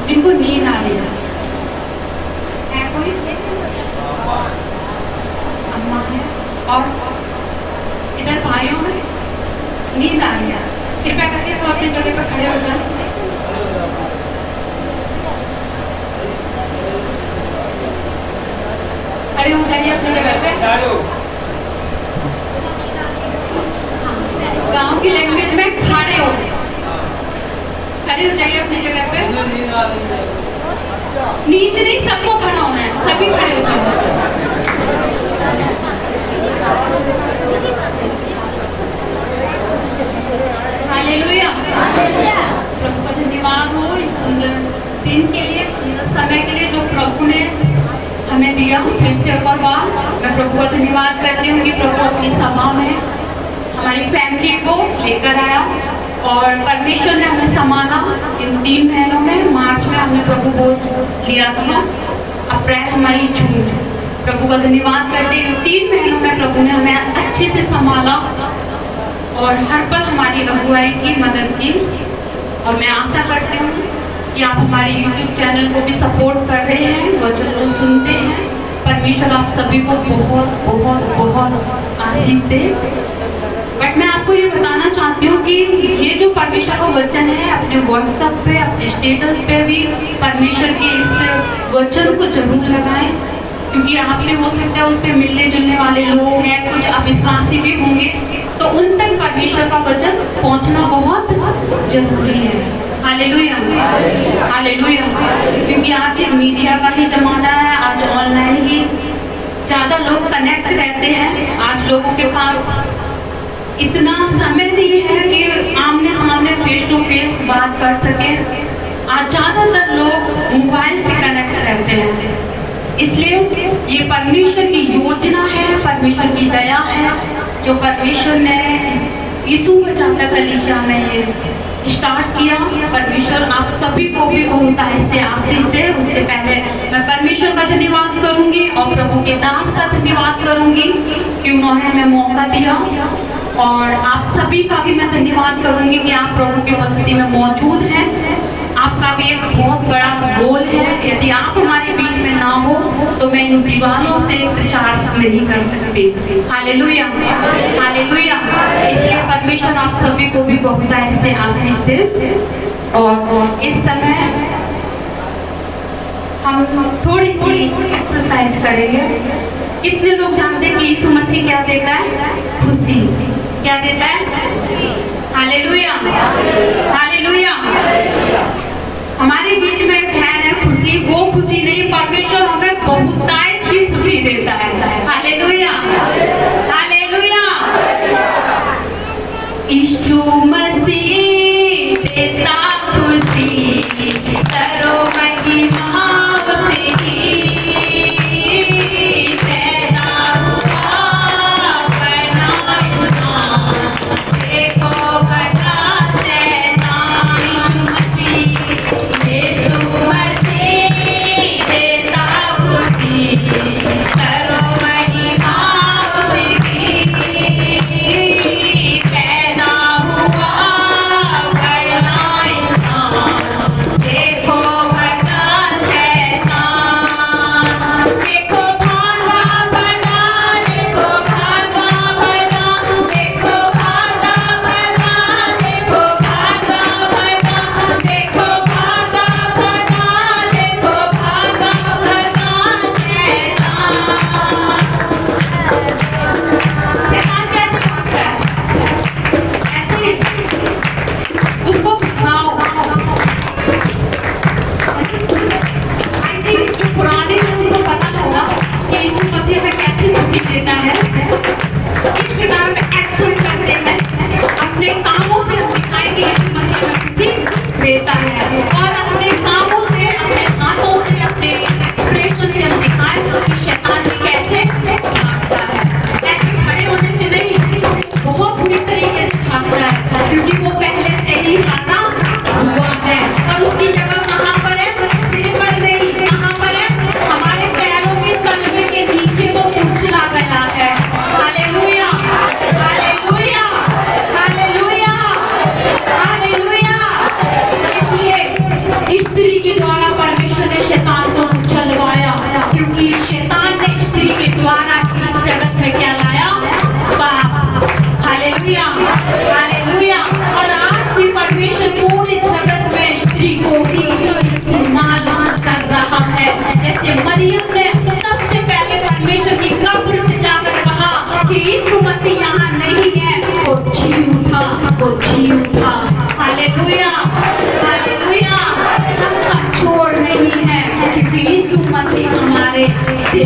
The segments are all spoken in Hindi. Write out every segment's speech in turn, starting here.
जिनको नींद आ रही है कोई? अम्मा है और इधर भाइयों में नींद आ रही है। कृपया करके सब अपनी जगह पर खड़े हो जाए। खड़े हो जाइए अपनी जगह पे। गांव की लैंग्वेज में खड़े हो जाइए अपनी जगह पे। नींद नहीं, सबको खड़ा होना है, सभी खड़े हो जाए। हालेलुया, प्रभु का धन्यवाद हो इस सुंदर दिन के लिए, सुंदर समय के लिए जो प्रभु ने हमें दिया। फिर से एक और बार मैं प्रभु का धन्यवाद करती हूँ कि प्रभु अपनी सभा में हमारी फैमिली को लेकर आया और परमेश्वर ने हमें संभाला। इन 3 महीनों में मार्च में हमने प्रभु को लिया था, अप्रैल मई जून। प्रभु का धन्यवाद करते इन 3 महीनों में प्रभु ने हमें अच्छे से संभाला और हर पल हमारी अगुवाई की, मदद की। और मैं आशा करती हूँ कि आप हमारे YouTube चैनल को भी सपोर्ट कर रहे हैं, वचन को सुनते हैं। परमेश्वर आप सभी को बहुत बहुत बहुत आशीष दे। बट मैं आपको ये बताना चाहती हूँ कि ये जो परमेश्वर का वचन है, अपने व्हाट्सएप पे, अपने स्टेटस पे भी परमेश्वर के इस वचन को जरूर लगाएं, क्योंकि आपने हो सकता है उस पर मिलने जुलने वाले लोग हैं, कुछ अविश्वासी भी होंगे, तो उन तक परमेश्वर का वचन पहुँचना बहुत जरूरी है। Hallelujah, hallelujah. क्योंकि आज मीडिया का ही जमाना है, आज ऑनलाइन ही ज़्यादा लोग कनेक्ट रहते हैं। आज लोगों के पास इतना समय नहीं है कि आमने सामने फेस टू फेस बात कर सके। आज ज़्यादातर लोग मोबाइल से कनेक्ट रहते हैं, इसलिए ये परमेश्वर की योजना है, परमेश्वर की दया है जो परमेश्वर ने यीशु बचा कलीसिया में ये स्टार्ट किया। परमेश्वर आप सभी को भी बहुत ऐसे आशीष दे। उससे पहले मैं परमेश्वर का धन्यवाद करूंगी और प्रभु के दास का धन्यवाद करूंगी कि उन्होंने हमें मौका दिया। और आप सभी का भी मैं धन्यवाद करूंगी कि आप प्रभु की उपस्थिति में मौजूद हैं। आपका भी एक बहुत बड़ा रोल है। यदि आप हमारे बीच में ना हो तो मैं इन दीवारों से प्रचार नहीं कर सकती। Hallelujah, hallelujah. इसलिए परमेश्वर आप सभी को भी बहुत ऐसे आशीष दे। और इस समय हम थोड़ी सी एक्सरसाइज करेंगे। कितने लोग जानते हैं कि यीशु मसीह क्या देता है? खुशी। क्या देता है? Hallelujah, hallelujah. हमारे बीच में एक है खुशी, वो खुशी नहीं, परमेश्वर हमें बहुतायत की खुशी देता है। Hallelujah, hallelujah. यीशु मसीह देता खुशी, करो महिमा उसकी।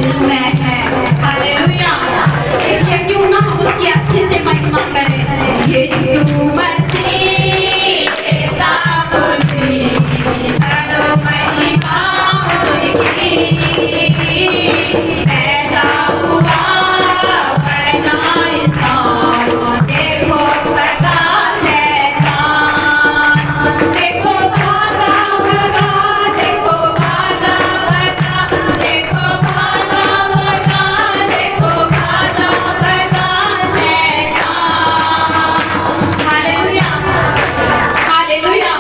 दिल में है। हालेलुया। इसलिए क्यों ना हम उसकी अच्छे से महिमा करें। यीशु मसीह पिता खुशी करो महिमा उनकी। पैदा हुआ बना इंसान, देखो प्रकाश है चाँद। देखो भागा भागा, देखो भागा भागा, देखो भागा भागा, देखो भागा प्रकाश है चाँद। Hallelujah, hallelujah.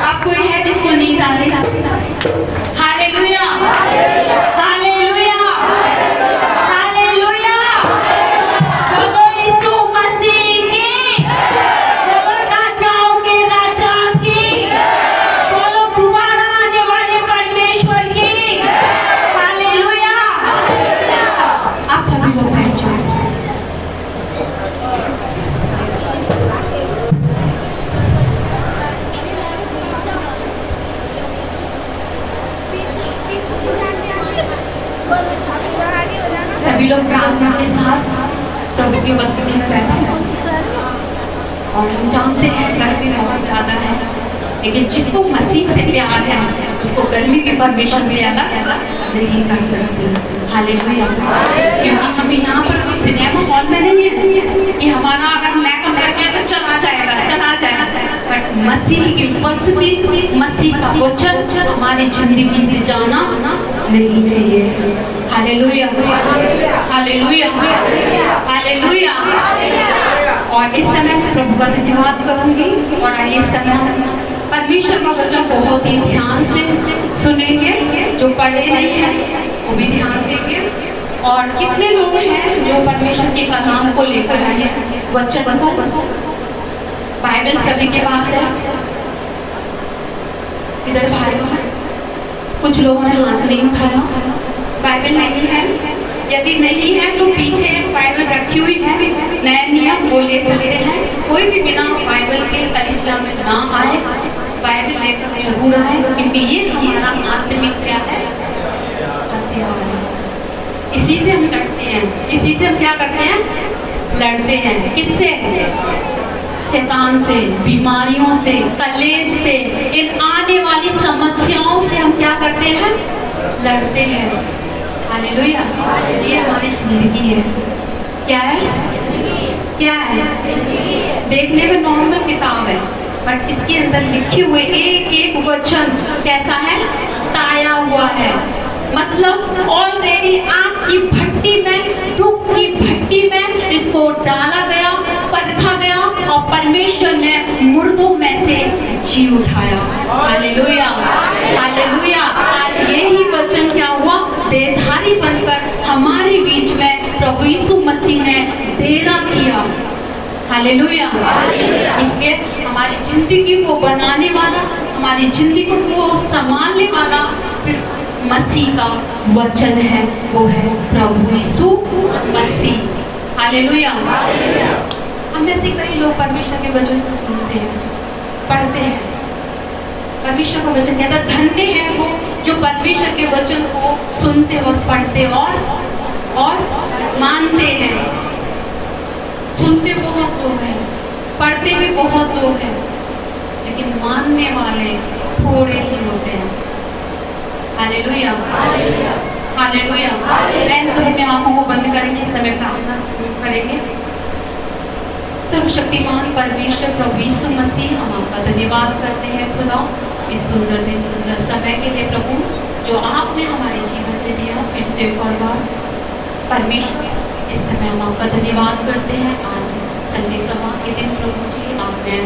अब कोई है जिसको नींद आ रही? Hallelujah, hallelujah, hallelujah. बोलो यीशु मसीह की, बोलो राजाओं के राजा की, बोलो दोबारा आने वाले परमेश्वर की। हालेलुया। आप सभी लोग बैठ जाओ। सभी लोग प्रार्थना के साथ प्रभु की उपस्थिति में बैठे हैं। और हम जानते हैं गर्मी बहुत ज्यादा है, लेकिन जिसको मसीह से प्यार है उसको गर्मी भी परमेश्वर से अलग नहीं कर सकती। हालेलुया। क्योंकि हम यहाँ पर कोई सिनेमा हॉल में नहीं है कि हमारा अगर मेकअप करके तो चला जाएगा। बट मसीह की उपस्थिति, मसीह का वचन हमारी जिंदगी से जाना नहीं चाहिए। Hallelujah, hallelujah, hallelujah. और इस समय मैं प्रभु का धन्यवाद करूंगी। और आइए इस समय परमेश्वर का वचन बहुत ही ध्यान से सुनेंगे। जो पढ़े नहीं है वो भी ध्यान देंगे। और कितने लोग हैं जो परमेश्वर के कलाम को लेकर आए हैं, वचन को? बाइबल सभी के पास है? इधर भाई बहन कुछ लोगों ने हाथ नहीं उठाया। बाइबल नहीं है? यदि नहीं है तो पीछे बाइबल रखी हुई है, नए नियम वो ले सकते हैं। कोई भी बिना बाइबल के कलीसिया में ना आए, बाइबल लेकर जरूर आए, क्योंकि ये हमारा आत्मिक क्या है? हथियार है। इसी से हम लड़ते हैं। इसी से हम क्या करते हैं? लड़ते हैं। किससे? शैतान से, बीमारियों से, कलेश से, इन आने वाली समस्याओं से हम क्या करते हैं? लड़ते हैं। हालेलुया। ये हमारी जिंदगी है। क्या है? क्या है? देखने में नॉर्मल किताब है, बट इसके अंदर लिखे हुए एक एक वचन कैसा है? ताया हुआ है। मतलब ऑलरेडी आग की भट्टी में, दुख की भट्टी में इसको डाला गया, परखा गया, और परमेश्वर ने मुर्दों में से जी उठाया। Hallelujah, hallelujah. आज यही वचन क्या हुआ? देहधारी बनकर हमारे बीच में प्रभु यीशु मसीह ने डेरा किया। हालेलुया। इसलिए हमारी जिंदगी को बनाने वाला, हमारी जिंदगी को संभालने वाला सिर्फ मसीह का वचन है, वो है प्रभु यीशु मसीह। हालेलुया। हम में से कई लोग परमेश्वर के वचन को सुनते हैं, पढ़ते हैं। परमेश्वर का वचन कहता है धन्य है वो जो परमेश्वर के वचन को सुनते और पढ़ते और मानते हैं। सुनते बहुत लोग हैं, पढ़ते भी बहुत लोग हैं, लेकिन मानने वाले थोड़े ही होते हैं। Hallelujah, hallelujah. सभी में आंखों को बंद करेंगे, इस समय प्रार्थना करेंगे। सर्वशक्तिमान परमेश्वर प्रभु यीशु मसीह, हम आपका धन्यवाद करते हैं खुदा इस सुंदर दिन, सुंदर समय के लिए प्रभु, जो आपने हमारे जीवन में दिया। फिर से एक और बार परमेश्वर, इस समय हम आपका धन्यवाद करते हैं। आज संडे सभा के दिन प्रभु जी आपने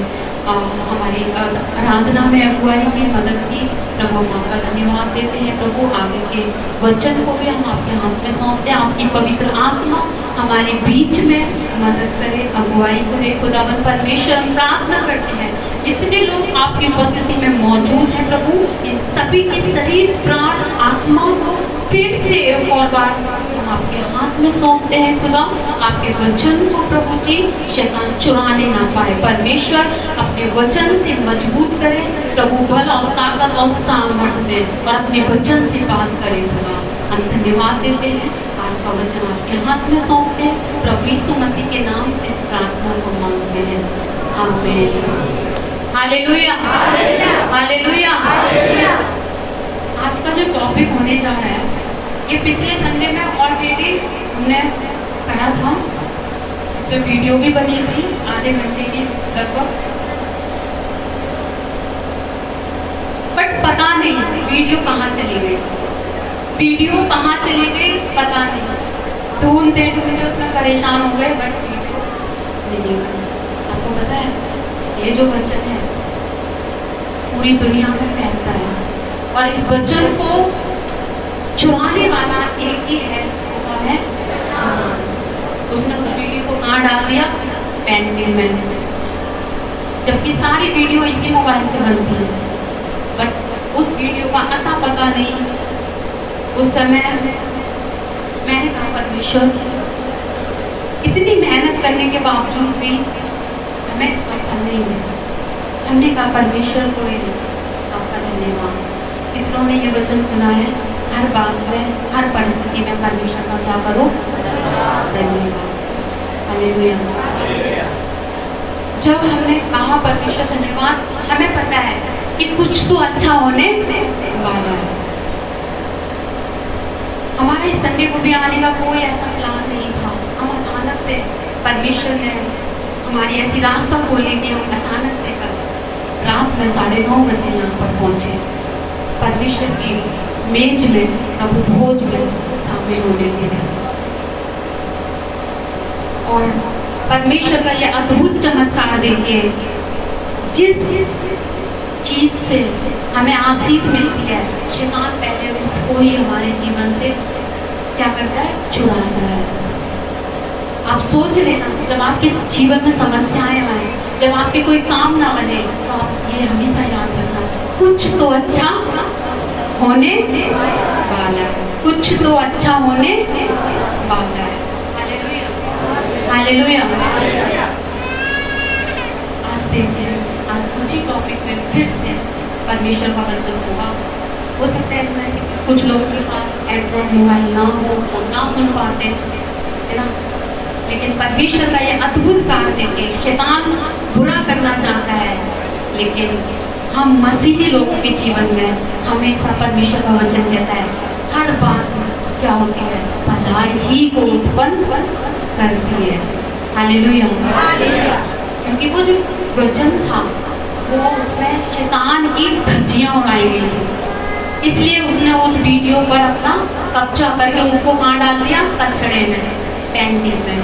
हमारी आराधना में अगुवाई की, मदद की। प्रभु हम आपका धन्यवाद देते हैं। प्रभु आगे के वचन को भी हम आपके हाथ में सौंपते हैं। आपकी पवित्र आत्मा हमारे बीच में मदद करे, अगुवाई करे। खुदावन परमेश्वर, हम प्रार्थना करते हैं जितने लोग आपकी उपस्थिति में मौजूद हैं प्रभु, इन सभी के शरीर, प्राण, आत्मा को फिर से एक और बार हम आपके हाथ में सौंपते हैं खुदा। आपके वचन को प्रभु जी शैतान चुराने ना पाए। परमेश्वर अपने वचन से मजबूत करें प्रभु, बल और ताकत और सामर्थ्य दे, और अपने वचन से बात करें खुदा। हम धन्यवाद देते हैं। आज का वचन आपके हाथ में सौंपते हैं। प्रभु यीशु मसीह के नाम से इस प्रार्थना को मांगते हैं, आमीन। Hallelujah, hallelujah. आज का जो टॉपिक होने जा रहा है, ये पिछले संडे में ऑलरेडी हमने करा था। इस पर वीडियो भी बनी थी आधे घंटे की लगभग, बट पता नहीं वीडियो कहाँ चली गई, वीडियो कहाँ चली गई पता नहीं। ढूंढते ढूंढते उसमें परेशान हो गए, बट वीडियो नहीं गई। आपको पता है ये जो वचन है पूरी दुनिया में फैलता है, और इस वचन को चुराने वाला एक ही है, वो कौन है? उसने उस वीडियो को कहाँ डाल दिया? पेंटिंग में। जबकि सारी वीडियो इसी मोबाइल से बनती है, बट उस वीडियो का अता पता नहीं। उस समय मैंने कहा परमेश्वर, इतनी मेहनत करने के बावजूद भी हमें इसका फल नहीं मिला। हमने कहा परमेश्वर को आपका धन्यवाद। कितनों ने ये वचन सुना है, हर बात में, हर परिस्थिति में परमेश्वर का क्या करो? धन्यवाद। हालेलुया। जब हमने कहा परमेश्वर धन्यवाद, हमें पता है कि कुछ तो अच्छा होने वाला है। हमारा इस संडे को भी आने का कोई ऐसा प्लान नहीं था। हम अचानक से, परमेश्वर ने हमारी ऐसी रास्ता खोली कि हम अचानक से कल रात में 9:30 बजे यहाँ पर पहुँचे। परमेश्वर की मेज में, प्रभु भोज में शामिल होने के लिए, और परमेश्वर का यह अद्भुत चमत्कार देखिए, जिस चीज से हमें आशीष मिलती है, शैतान पहले उसको ही हमारे जीवन से क्या करता है? चुराता है। आप सोच लेना, जब आपके जीवन में समस्याएं आए, जब आपके कोई काम ना बने, तो आप ये हमेशा याद रखना, कुछ तो अच्छा होने वाला है, कुछ तो अच्छा होने वाला है। Hallelujah, hallelujah. आज देखिए, आज उसी टॉपिक में फिर से परमेश्वर का वचन होगा। हो सकता है इसमें से कुछ लोगों के पास एंड्रॉइड मोबाइल ना हो, ना सुन पाते, है ना, लेकिन परमेश्वर का ये अद्भुत कार्य देखिए। शैतान बुरा करना चाहता है, लेकिन हम मसीही लोगों के जीवन में हमेशा परमेश्वर का वचन कहता है, हर बात क्या होती है? भलाई ही को उत्पन्न करती है। हालेलुया। क्योंकि वो जो वचन था, वो उसमें शैतान की धज्जियां उड़ाई गई थी, इसलिए उसने उस वीडियो पर अपना कब्जा करके उसको कहाँ डाल दिया? कचड़े में, पेंटिंग में।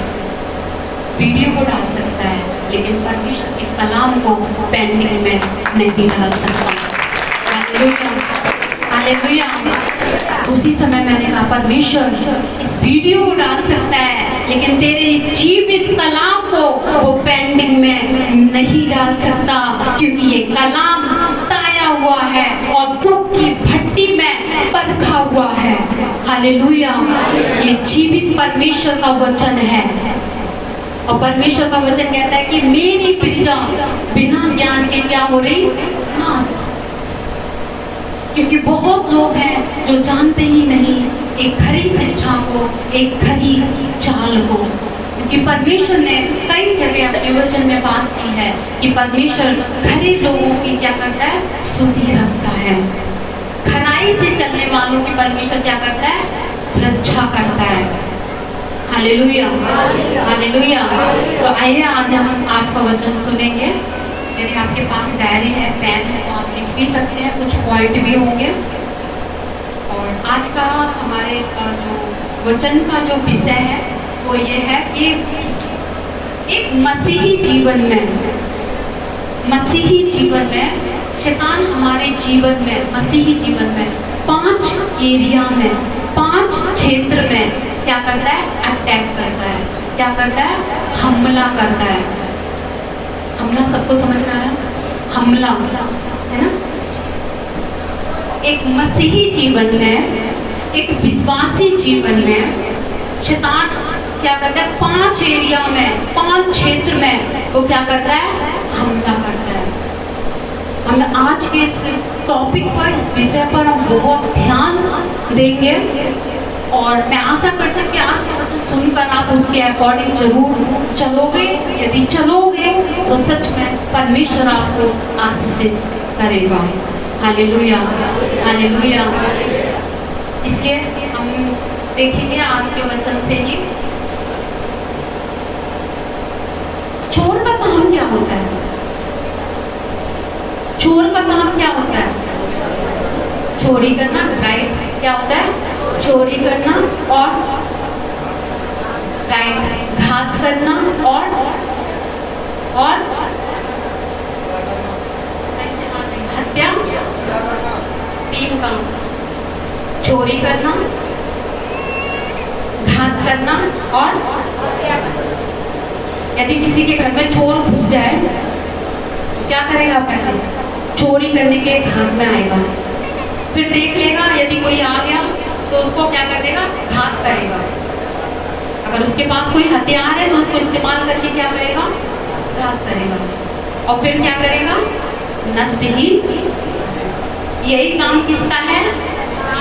वीडियो को डाल सकता है, लेकिन परमेश्वर के कलाम को पेंटिंग में नहीं डाल सकता। Hallelujah, hallelujah. उसी समय मैंने कहा परमेश्वर इस वीडियो को डाल सकता है, लेकिन तेरे इस जीवित कलाम को वो पेंटिंग में नहीं डाल सकता, क्योंकि ये कलाम ताया हुआ है और दुख की भट्टी में परखा हुआ है। हालेलुया। ये जीवित परमेश्वर का वचन है, और परमेश्वर का वचन कहता है कि मेरी प्रजा बिना ज्ञान के क्या हो रही? नाश। क्योंकि बहुत लोग हैं जो जानते ही नहीं एक खरी शिक्षा को, एक खरी चाल को। क्योंकि परमेश्वर ने कई जगह अपने वचन में बात की है कि परमेश्वर खरे लोगों की क्या करता है? सुधि रखता है। खराई से चलने वालों की परमेश्वर क्या करता है? रक्षा करता है। Hallelujah, hallelujah. तो आइए आज हम आज का वचन सुनेंगे। यदि आपके पास डायरी है, पेन है, तो आप लिख भी सकते हैं, कुछ पॉइंट भी होंगे। और आज का हमारे जो वचन का जो विषय है वो ये है कि एक मसीही जीवन में शैतान हमारे जीवन में, मसीही जीवन में 5 एरिया में, 5 क्षेत्र में क्या करता है? अटैक करता है। क्या करता है? हमला करता है। हमला सबको समझ में आया? हमला है ना। एक मसीही जीवन में, एक विश्वासी जीवन में शैतान क्या करता है? 5 एरिया में, 5 क्षेत्र में वो क्या करता है? हमला करता है। हम आज के इस टॉपिक पर, इस विषय पर हम बहुत ध्यान देंगे और मैं आशा करती हूँ कि आज का वचन सुनकर आप उसके अकॉर्डिंग जरूर चलोगे। यदि चलोगे तो सच में परमेश्वर आपको आशीषित करेगा। Hallelujah, hallelujah. इसलिए हम देखेंगे आज के वचन से ही चोर का काम क्या होता है। चोर का काम क्या होता है? चोरी करना, राइट? क्या होता है? चोरी करना और राइट, घात करना और हत्या। 3 काम, चोरी करना, घात करना और यदि किसी के घर में चोर घुस जाए क्या करेगा? पहले चोरी करने के घात में आएगा, फिर देख लेगा, यदि कोई आ गया तो उसको क्या कर देगा? घात करेगा। अगर उसके पास कोई हथियार है तो उसको इस्तेमाल करके क्या करेगा? घात करेगा। और फिर क्या करेगा? नष्ट ही। यही काम किसका है?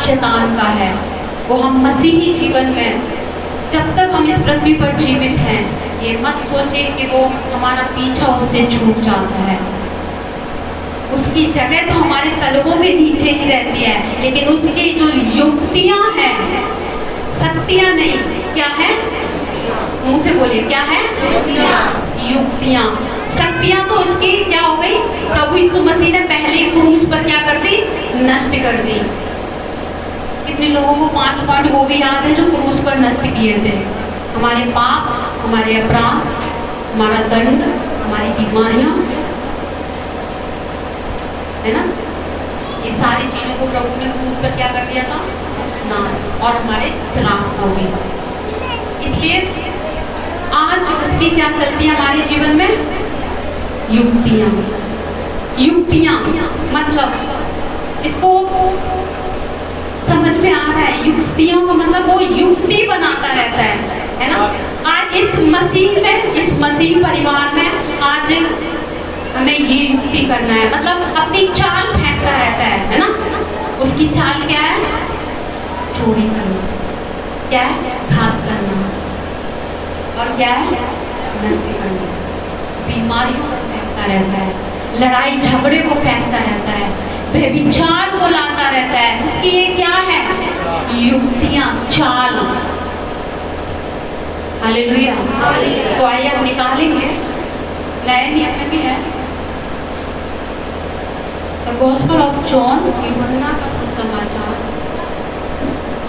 शैतान का है। वो हम मसीही जीवन में जब तक हम इस पृथ्वी पर जीवित हैं, ये मत सोचे कि वो हमारा पीछा उससे छूट जाता है। उसकी जगह तो हमारे तलवों में नीचे ही रहती है, लेकिन उसकी जो युक्तियां हैं, शक्तियां नहीं, क्या है? मुंह से बोलिए, क्या है? युक्तियां। शक्तियां तो उसकी क्या हो गई? प्रभु यीशु मसीह ने पहले क्रूस पर क्या कर दी? नष्ट कर दी। कितने लोगों को 5 पॉइंट वो भी याद है जो क्रूस पर नष्ट किए थे? हमारे पाप, हमारे अपराध, हमारा दंड, हमारी बीमारियां, है ना? ये सारी चीजों को प्रभु ने क्रूस पर क्या कर दिया था? नाश। और हमारे श्राप हो गए। इसलिए आज उसकी क्या चलती है हमारे जीवन में? युक्तियां। युक्तियां मतलब इसको समझ में आ रहा है? युक्तियों का मतलब वो युक्ति बनाता रहता है ना? आज इस मसीह में, इस मसीह परिवार में आज हमें ये युक्ति करना है, मतलब अपनी चाल फेंकता रहता है ना? उसकी चाल क्या है? चोरी करना, क्या है? घात करना, और क्या है? नष्ट करना। बीमारियों को फेंकता रहता है, लड़ाई झगड़े को फेंकता रहता है, व्यभिचार को लाता रहता है। उसकी ये क्या है? युक्तियां, चाल। हालेलुया। तो आइए हम निकालेंगे, नए नियम में भी है द गॉस्पेल ऑफ जॉन, यूहन्ना का सुसमाचार,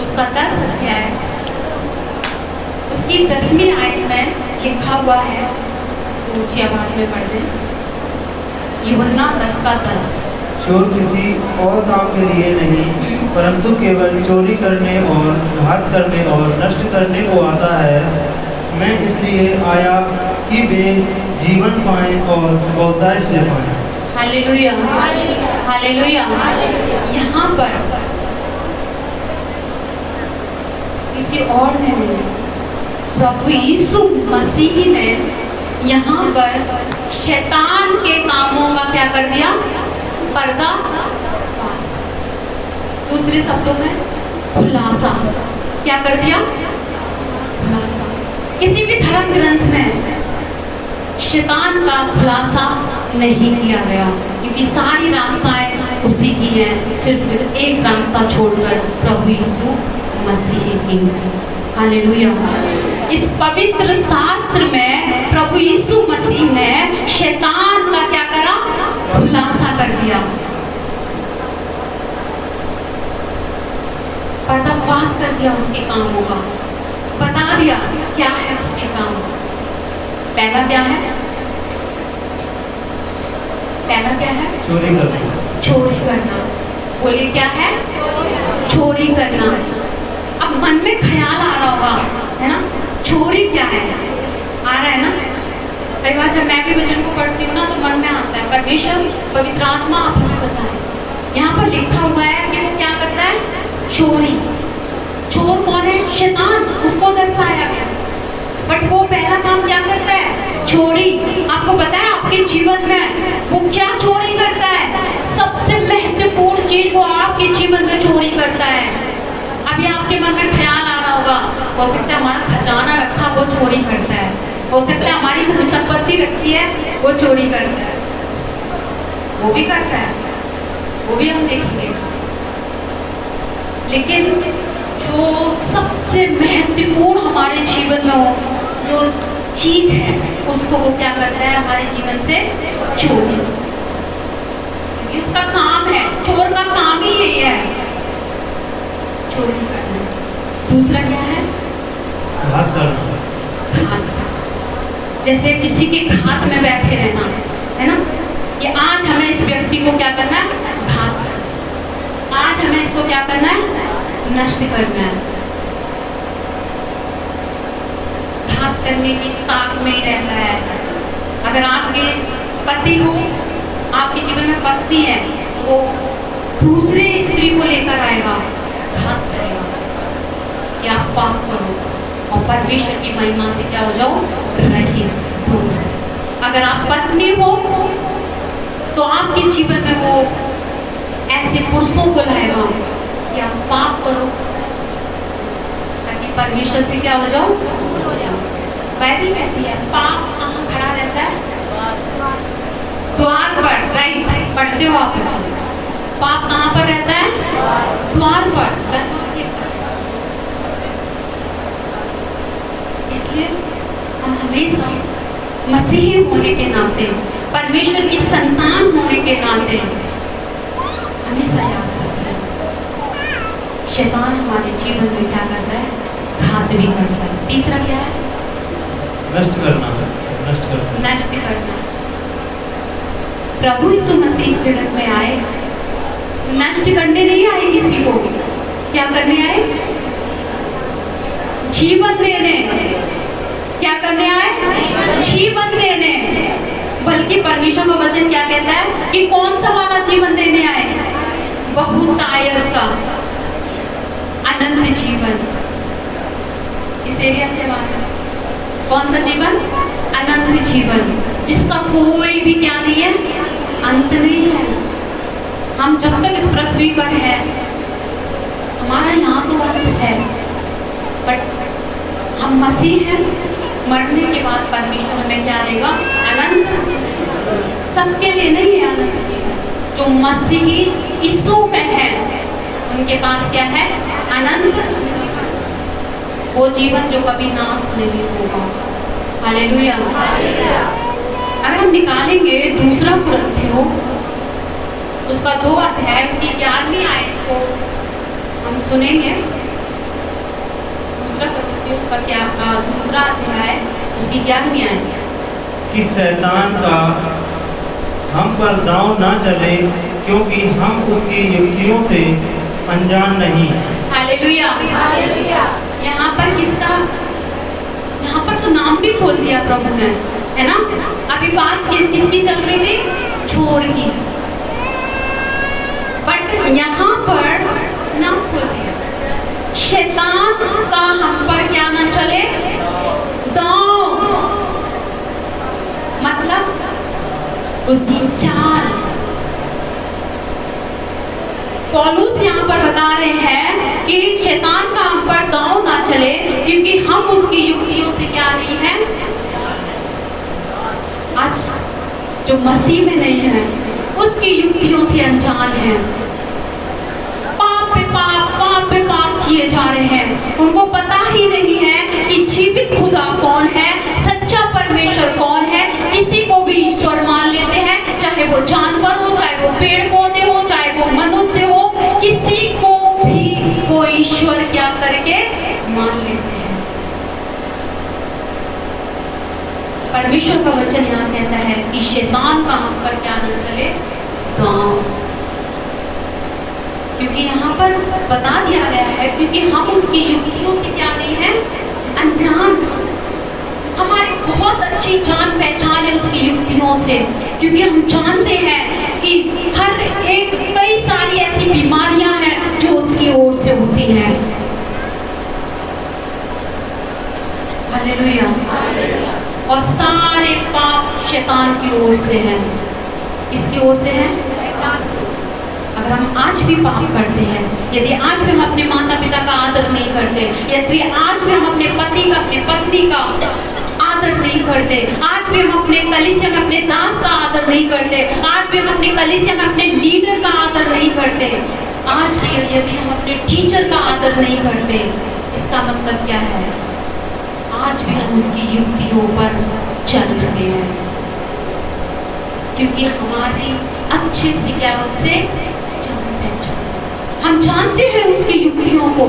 उसका 10 अध्याय, उसकी 10वीं आयत में लिखा हुआ है, तो ऊंची आवाज में पढ़ दें। यूहन्ना 10:10। चोर किसी और काम के लिए नहीं, परंतु केवल चोरी करने और घात करने और नष्ट करने को आता है। मैं इसलिए आया कि वे जीवन पाएं और बहुतायत से पाएं। Hallelujah, hallelujah. यहाँ पर किसी और ने नहीं, प्रभु यीशु मसीह ने यहाँ पर शैतान के कामों का क्या कर दिया? पर्दा फाश। दूसरे शब्दों में खुलासा। क्या कर दिया? खुलासा। किसी भी धर्म ग्रंथ में शैतान का खुलासा नहीं किया गया, क्योंकि सारी रास्ताएं उसी की हैं, सिर्फ एक रास्ता छोड़कर प्रभु यीशु मसीह की। हालेलुया। इस पवित्र शास्त्र में प्रभु यीशु मसीह ने शैतान का क्या करा? खुलासा कर दिया, पर्दाफाश कर दिया उसके कामों का, बता दिया क्या है उसके काम। पहला क्या है? पहला क्या है? चोरी करना। चोरी करना। बोलिए क्या है? चोरी करना। अब मन में ख्याल आ रहा होगा, है ना? चोरी क्या है? आ रहा है ना? कई बार जब मैं भी वचन को पढ़ती हूँ ना तो मन में आता है, परमेश्वर, पवित्र आत्मा आप हमें बताएं। यहाँ पर लिखा हुआ है कि वो क्या करता है? चोरी। चोर कौन है? शैतान, उसको दर्शाया गया। बट वो पहला काम क्या करता है? चोरी। आपको पता है आपके जीवन में वो क्या चोरी करता है? सबसे महत्वपूर्ण चीज वो आपके जीवन में चोरी करता है। अभी आपके मन में ख्याल आ रहा होगा, हो सकता है हमारा खजाना रखा वो चोरी करता है, हो सकता है हमारी धन संपत्ति रखी है वो चोरी करता है, वो भी करता है, वो भी हम देखेंगे। लेकिन जो सबसे महत्वपूर्ण हमारे जीवन में हो, जो चीज है, उसको वो क्या करता है हमारे जीवन से चोरी। क्योंकि उसका काम है, चोर का काम ही यही है, चोरी करना। दूसरा क्या है? घात करना। घात। जैसे किसी के घात में बैठे रहना, है ना, कि आज हमें इस व्यक्ति को क्या करना है? घात करना। आज हमें इसको क्या करना है? नष्ट करना है। घात करने की ताक में ही रहता है। अगर आपके पति हो, आपके जीवन में पत्नी है, तो वो दूसरे स्त्री को लेकर आएगा, घात करेगा कि आप पाप करो और परमेश्वर की महिमा से क्या हो जाओ? रहित दूर। अगर आप पत्नी हो तो आपके जीवन में वो ऐसे पुरुषों को लाएगा कि आप पाप करो ताकि परमेश्वर से क्या हो जाओ? दूर हो जाओ। बाइबल कहती है पाप कहाँ खड़ा रहता है? द्वार पर। राइट, पढ़ते हो आप? पाप कहाँ पर रहता है? द्वार पर, दरवाजे पर। इसलिए हम हमेशा मसीही होने के नाते, परमेश्वर की संतान होने के नाते हमेशा याद रखते हैं, शैतान हमारे जीवन में क्या करता है? घात भी करता है। तीसरा क्या है? नष्ट करना। नष्ट करना। नष्ट करना। प्रभु यीशु मसीह इस जगत में आए, नष्ट करने नहीं आए किसी को, क्या करने आए? जीवन देने। क्या करने आए? जीवन देने। बल्कि परमेश्वर का वचन क्या कहता है कि कौन सा वाला जीवन देने आए? बहुतायत का, अनंत जीवन। इस एरिया से बात है। कौन सा जीवन? अनंत जीवन, जिसका कोई भी क्या नहीं है? अंत नहीं है। हम जब तक इस पृथ्वी पर है, हमारा यहाँ तो अंत है, बट हम मसीह हैं, मरने के बाद परमेश्वर हमें क्या देगा? अनंत। सबके लिए नहीं है अनंत जीवन। जो मसीही यीशु में है उनके पास क्या है? अनंत, वो जीवन जो कभी नाश नहीं होगा। हालेलुया। अगर हम निकालेंगे दूसरा कुरिन्थियों उसका 2 अध्याय, उसकी 11वीं आयत को हम सुनेंगे। दूसरा कुरिन्थियों का दूसरा अध्याय, उसकी 11वीं आयत, कि शैतान का हम पर दांव ना चले, क्योंकि हम उसकी युक्तियों से अनजान नहीं। हालेलुया। यहाँ पर किसका? यहाँ पर तो नाम भी खोल दिया प्रभु ने, है ना। अभी बात किसकी चल रही थी? चोर की, बट यहाँ पर नाम खोल दिया। शैतान का हम पर क्या ना चले? दांव, मतलब उसकी चाल। पौलुस यहाँ पर बता रहे हैं कि शैतान का हम पर दांव ना चले, क्योंकि हम उसकी युक्तियों से क्या नहीं है? आज जो मसीह में नहीं है उसकी युक्तियों से अनजान है। पाप पे पाप किए जा रहे हैं। उनको पता ही नहीं है कि जीवित खुदा कौन है, सच्चा परमेश्वर कौन है। किसी को भी ईश्वर मान लेते हैं, चाहे वो जानवर हो, चाहे वो पेड़ पौधे हो, चाहे वो मनुष्य हो, किसी को भी वो ईश्वर क्या करके मान लेते हैं। परमेश्वर का वचन यहाँ कहता है कि शैतान का हम पर क्या न चले? दांव। क्योंकि यहाँ पर बता दिया गया है, क्योंकि हम उसकी युक्तियों से क्या नहीं है? अनजान। हमारी बहुत अच्छी जान पहचान है उसकी युक्तियों से, क्योंकि हम जानते हैं कि हर एक कई सारी ऐसी बीमारियां हैं जो उसकी ओर से होती हैं। हालेलुया। और सारे पाप शैतान की ओर से हैं। किसकी ओर से हैं? अब अगर हम आज भी पाप करते हैं, यदि आज भी हम अपने माता पिता का आदर नहीं करते, यदि आज भी हम अपने पति का, अपने पत्नी का आदर नहीं करते, आज भी हम अपने कलीसिया में अपने दास का आदर नहीं करते, आज भी हम अपने कलीसिया में अपने लीडर का आदर नहीं करते, आज भी यदि हम अपने टीचर का आदर नहीं करते, इसका मतलब क्या है? आज भी हम उसकी युक्तियों पर चल रहे हैं, क्योंकि हमारी अच्छे से क्या उससे हम जानते हैं उसकी युक्तियों को,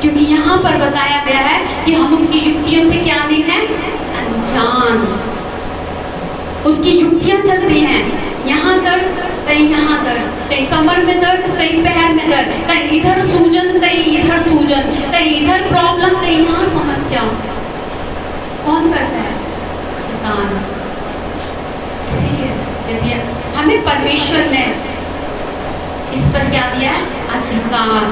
क्योंकि यहाँ पर बताया गया है कि हम उसकी युक्तियों से क्या नहीं है, अनजान। उसकी युक्तियां चलती हैं, यहाँ दर्द, कहीं यहाँ दर्द, कहीं कमर में दर्द, कहीं पैर में दर्द, कहीं इधर सूजन, कहीं इधर सूजन, कहीं इधर प्रॉब्लम, कहीं यहाँ समस्या। कौन करता है? शैतान। इसीलिए यदि हमें परमेश्वर ने इस पर क्या दिया है? अधिकार।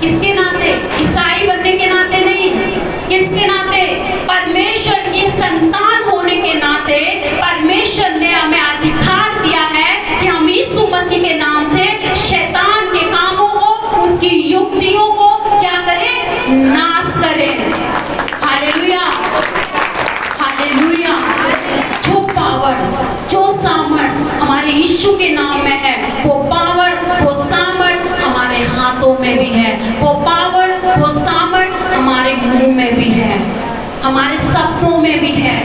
किसके नाते? ईसाई बनने के नाते नहीं, किसके नाते? परमेश्वर की संतान होने के नाते परमेश्वर ने हमें अधिकार दिया है कि हम यीशु मसीह के नाम से शैतान के कामों को, उसकी युक्तियों को क्या करें? नाश करें। Hallelujah, hallelujah. जो पावर, जो सामर्थ हमारे यीशु के नाम में है, वो पावर, वो सामर्थ हमारे हाथों में भी है, वो पावर, वो सामर्थ हमारे मुंह में भी है, हमारे शब्दों में भी है।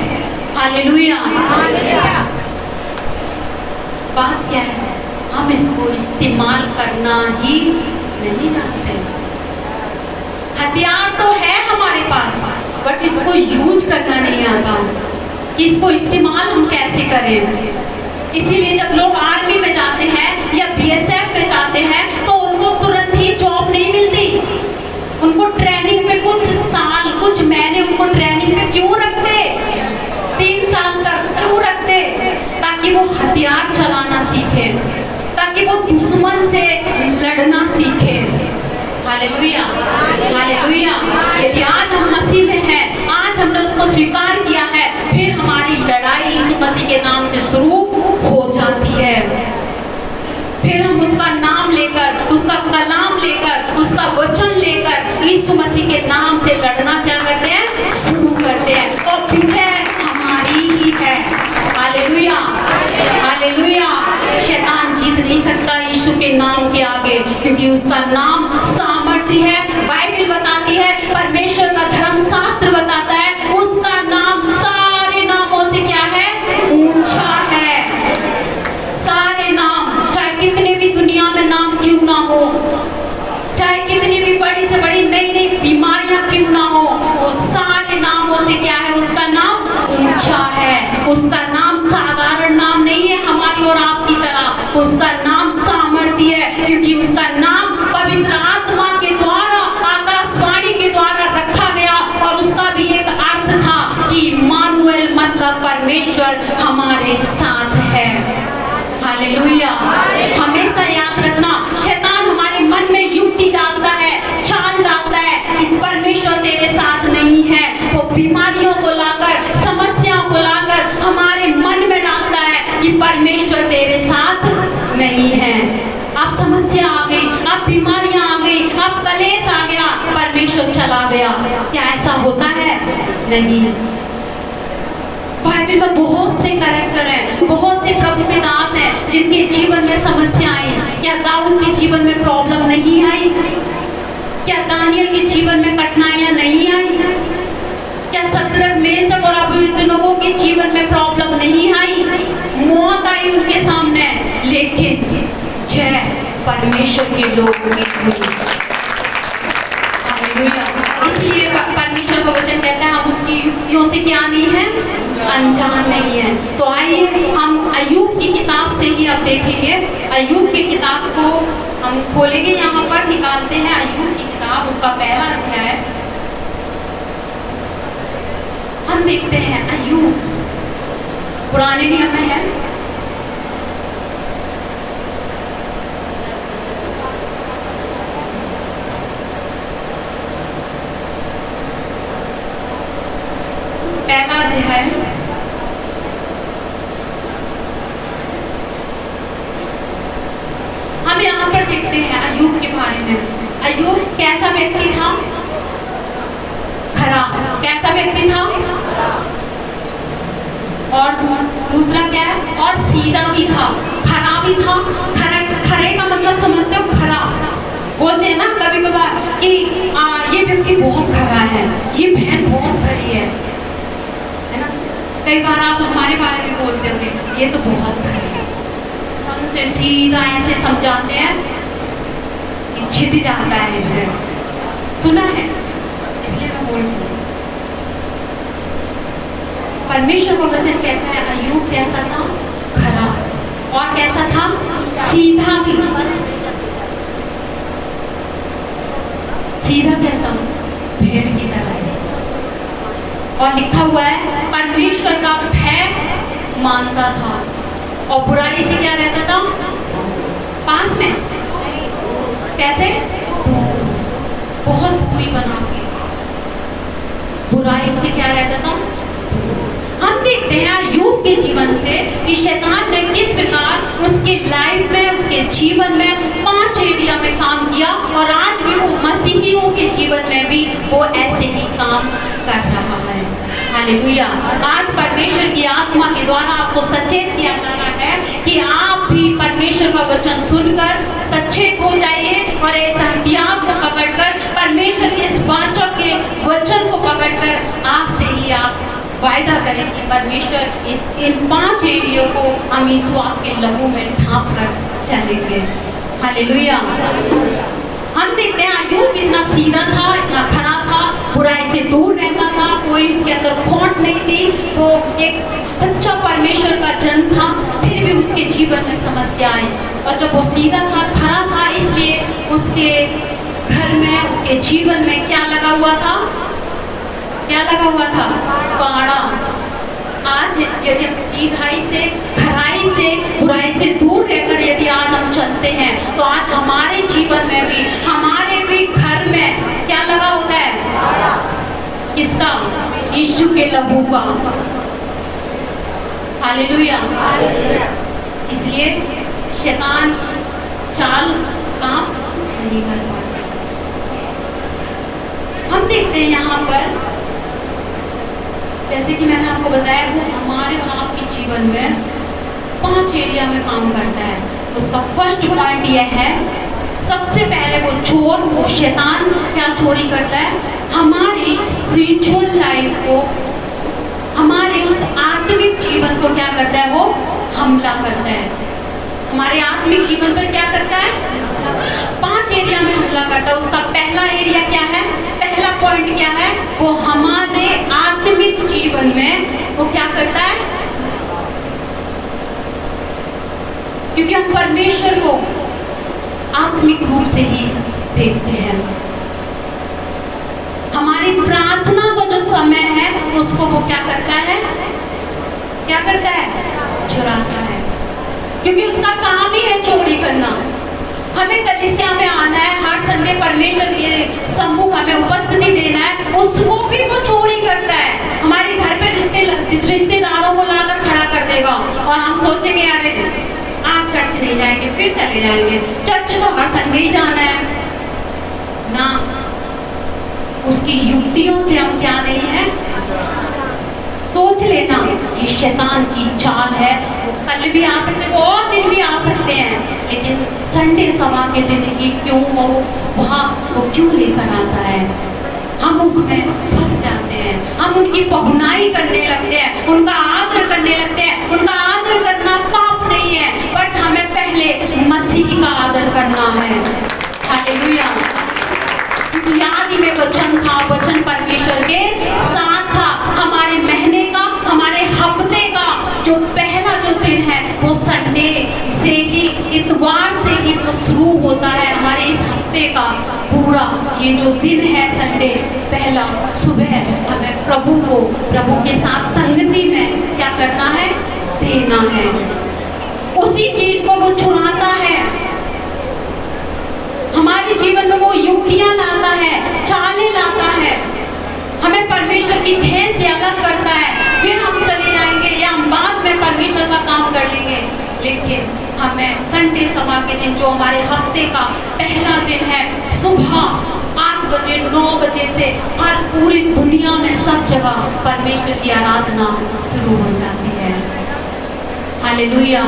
हालेलुया। बात क्या है? हम इसको इस्तेमाल करना ही नहीं जानते। हथियार तो है हमारे पास, बट इसको यूज करना नहीं आता, इसको इस्तेमाल हम कैसे करें। इसीलिए जब लोग आर्मी में जाते हैं या बीएसएफ में जाते हैं तो उनको तुरंत ही जॉब नहीं मिलती, उनको ट्रेनिंग में कुछ साल, कुछ महीने उनको ट्रेनिंग में क्यों रखते? 3 साल तक क्यों रखते? ताकि वो हथियार चलाना सीखे, ताकि वो दुश्मन से लड़ना सीखे। Hallelujah, hallelujah. यदि आज हम मसीह में हैं, आज हमने उसको स्वीकार किया है, फिर हमारी लड़ाई यीशु मसीह के नाम से शुरू हो जाती है। फिर हम उसका नाम लेकर, उसका कलाम लेकर, उसका वचन लेकर यीशु मसीह के नाम से लड़ना क्या करते हैं? शुरू करते हैं, और विजय हमारी ही है। Hallelujah, hallelujah. शैतान जीत नहीं सकता यीशु के नाम के आगे, क्योंकि उसका नाम सामर्थ्य है। बाइबल बताती है, परमेश्वर का धर्म शास्त्र बताता है, उसका नाम सारे नामों से क्या है? ऊंचा है। सारे नाम, चाहे कितने भी दुनिया में नाम क्यों ना हो, चाहे कितनी भी बड़ी से बड़ी नई नई बीमारियां क्यों ना हो, वो सारे नामों से क्या है? उसका नाम ऊंचा है। उसका नाम साधारण नाम नहीं है हमारी और आपकी तरह, उसका नाम सामर्थ्य है, क्योंकि उसका नाम पवित्र आत्मा के द्वारा, आकाशवाणी के द्वारा रखा गया, और उसका भी एक अर्थ था कि इम्मानुएल, मतलब परमेश्वर हमारे साथ है। हालेलुया। हमेशा याद रखना, शैतान हमारे मन में युक्ति डालता है, चाल डालता है कि परमेश्वर तेरे साथ नहीं है। वो बीमारियों को लाकर, समस्याओं को लाकर हमारे मन में डालता है कि परमेश्वर तेरे साथ नहीं है। अब समस्या आ गई, अब बीमारियां आ गई, अब कलेश आ गया, परमेश्वर चला गया। क्या ऐसा होता है? नहीं। बाइबल में बहुत से कैरेक्टर हैं, बहुत से प्रभु के दास हैं जिनके जीवन में समस्या आई। क्या दाऊद के जीवन में प्रॉब्लम नहीं आई? क्या दानियल के जीवन में कठिनाइयां नहीं आई? क्या सद्रक, मेशक और अबेदनगो के जीवन में प्रॉब्लम नहीं आई? मौत आई उनके सामने, लेकिन जय परमेश्वर के लोगों की हुई। हालेलुया। इसलिए परमेश्वर का वचन कहता है हम उसकी युक्तियों से क्या नहीं है? अनजान नहीं है। तो आइए हम अय्यूब की किताब से ही अब देखेंगे। अय्यूब की किताब को हम खोलेंगे, यहाँ पर निकालते हैं अय्यूब की किताब, उसका पहला अध्याय हम देखते हैं। अय्यूब पुराने नियम में है, पहला अध्याय हम यहाँ पर देखते हैं अय्यूब के बारे में। अय्यूब कैसा व्यक्ति था? खरा। कैसा व्यक्ति था? और दूसरा क्या है? और सीधा भी था, खरा भी था। खरे का मतलब समझते हो? खरा बोलते हैं ना कभी कभार कि ये व्यक्ति बहुत खरा है, ये बहन बहुत खरी है ना। कई बार आप हमारे बारे में बोलते होंगे ये तो बहुत खरी है, हमसे सीधा ऐसे समझाते हैं कि छिद जाता है। सुना है, इसलिए मैं बोलती हूँ। परमेश्वर का वचन कहता है अय्यूब कैसा था? खरा। और कैसा था? सीधा भी। सीधा कैसा? भेड़ की तरह। और लिखा हुआ है परमेश्वर का भय मानता था और बुराई से क्या रहता था? पास में। कैसे? बहुत दूरी बना के बुराई से क्या रहता था? हम देखते हैं अय्यूब के जीवन से कि शैतान ने किस प्रकार उसके लाइफ में, उसके जीवन में 5 एरिया में काम किया और आज भी वो मसीहियों के जीवन में भी वो ऐसे ही काम कर रहा है। हालेलुया। आज परमेश्वर की आत्मा के द्वारा आपको सचेत किया जा रहा है कि आप भी परमेश्वर का वचन सुनकर सचेत हो जाइए और इस हथियार को पकड़कर परमेश्वर के इस वाचा के वचन को पकड़कर आज से ही आप वायदा करें कि परमेश्वर इन 5 एरियो को हम यीशु आपके लहू में ढांप कर चलेंगे। हालेलुया। हम देखते हैं अय्यूब इतना सीधा था, इतना खरा था, बुराई से दूर रहता था, कोई उसके अंदर खोट नहीं थी, वो एक सच्चा परमेश्वर का जन था। फिर भी उसके जीवन में समस्या आई और जब वो सीधा था, खरा था, इसलिए उसके घर में, उसके जीवन में क्या लगा हुआ था? क्या लगा हुआ था? काड़ा। आज यदि हम सीधाई से, खराई से, बुराई से दूर रहकर यदि आज हम चलते हैं तो आज हमारे जीवन में भी, हमारे भी घर में क्या लगा होता है? किसका? यीशु के लहू का। हालेलुया। इसलिए शैतान चाल काम नहीं कर पाता। हम देखते हैं यहाँ पर जैसे कि मैंने आपको बताया वो हमारे और आपके जीवन में 5 एरिया में काम करता है। उसका फर्स्ट पॉइंट यह है, सबसे पहले वो चोर, वो शैतान क्या चोरी करता है? हमारी स्पिरिचुअल लाइफ को, हमारे उस आत्मिक जीवन को क्या करता है? वो हमला करता है। हमारे आत्मिक जीवन पर क्या करता है? 5 एरिया में हमला करता है। उसका पहला एरिया क्या है? पहला पॉइंट क्या है? वो हमारे आत्मिक जीवन में वो क्या करता है? क्योंकि हम परमेश्वर को आत्मिक रूप से ही देखते हैं। हमारी प्रार्थना का जो समय है उसको वो क्या करता है? क्या करता है? चुराता है। क्योंकि उसका काम ही है चोरी करना। हमें कलीसिया में आना है, हर संडे परमेश्वर के सम्मुख हमें उपस्थिति देना है, उसको भी वो चोरी करता है। हमारे घर पे रिश्तेदारों को लाकर खड़ा कर देगा और हम सोचेंगे अरे आप चर्च नहीं जाएंगे, फिर चले जाएंगे, चर्च तो हर संडे ही जाना है ना। उसकी युक्तियों से हम क्या नहीं है? सोच लेना ये शैतान की चाल है। वो कल भी आ सकते हैं, वो और दिन भी आ सकते हैं, लेकिन संडे सभा के दिन ही क्यों वो सुबह वो क्यों लेकर आता है? हम उसमें फंस जाते हैं, हम उनकी पहुनाई करने लगते हैं, उनका आदर करने लगते हैं। उनका आदर करना पाप नहीं है, बट हमें पहले मसीह का आदर करना है। हालेलुया। क्योंकि आदि में वचन था, वचन परमेश्वर के साथ था। हमारे महीने का, हमारे हफ्ते का जो पहला जो दिन है वो संडे से ही, इतवार से ही वो शुरू होता है। हमारे इस हफ्ते का पूरा ये जो दिन है संडे, पहला सुबह हमें प्रभु को, प्रभु के साथ संगति में क्या करना है? देना है। उसी चीज को वो छुड़ाता है, हमारे जीवन में वो युक्तियां लाता है, चालें लाता है, हमें परमेश्वर की ध्यान से अलग करता है। फिर हम चले जाएंगे या हम बाद में परमेश्वर का काम कर लेंगे, लेकिन हमें संडे सभा के दिन, जो हमारे हफ्ते का पहला दिन है, सुबह 8 बजे 9 बजे से हर पूरी दुनिया में सब जगह परमेश्वर की आराधना शुरू हो जाती है। Hallelujah,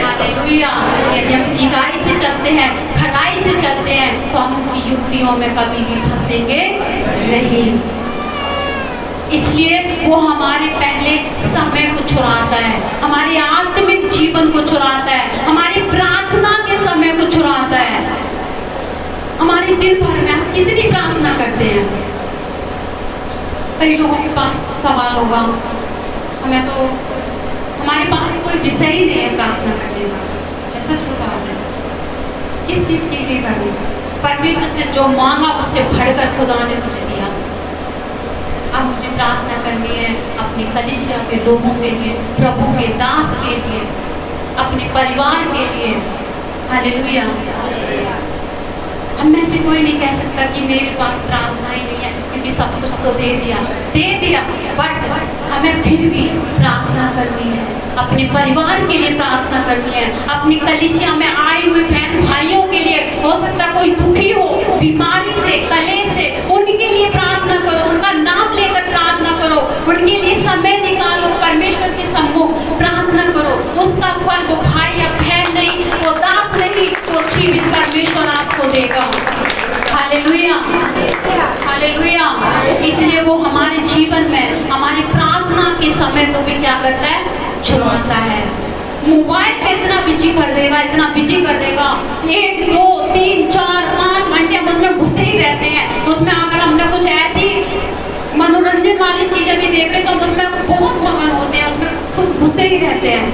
hallelujah. यदि हम सीधाई से चलते हैं, खराई से चलते हैं, तो हम उसकी युक्तियों में कभी भी फंसेंगे नहीं। इसलिए वो हमारे पहले समय को चुराता है, हमारे आत्मिक जीवन को चुराता है, हमारी प्रार्थना के समय को चुराता है। हमारे दिन भर में हम कितनी प्रार्थना करते हैं? कई लोगों के पास सवाल होगा, हमें तो हमारे पास कोई विषय ही नहीं है प्रार्थना करने का। ऐसा होता है, किस चीज़ के लिए करनी? परमेश्वर से जो मांगा उससे बढ़कर खुदा ने मुझे दिया। अब मुझे प्रार्थना करनी है अपनी कलीसिया के लोगों के लिए, प्रभु के दास के लिए, अपने परिवार के लिए। हालेलुया। हम में से कोई नहीं कह सकता कि मेरे पास प्रार्थना ही नहीं है, क्योंकि सब कुछ तो दे दिया, बट हमें फिर भी प्रार्थना करनी है, अपने परिवार के लिए प्रार्थना करनी है, अपनी कलीसिया में आए हुए बहन भाइयों के लिए। हो सकता कोई दुखी हो, बीमारी से, कलेश से, उनके लिए प्रार्थना करो, उनका नाम लेकर प्रार्थना करो, उनके लिए समय निकालो, परमेश्वर के सम्मुख प्रार्थना करो। उसका फल वो भाई या बहन नहीं, वो दास नहीं, वो जीवित परमेश्वर आपको देगा। Hallelujah, hallelujah. इसलिए वो हमारे जीवन में हमारी प्रार्थना के समय को भी क्या करता है? छुड़वाता है। मोबाइल पे इतना बिजी कर देगा, इतना बिजी कर देगा, 1 2 3 4 5 घंटे हम उसमें घुसे ही रहते हैं। उसमें अगर हमने कुछ ऐसी मनोरंजन वाली चीजें भी देख रहे तो हम उसमें बहुत मगन होते हैं, उसमें खुद घुसे ही रहते हैं।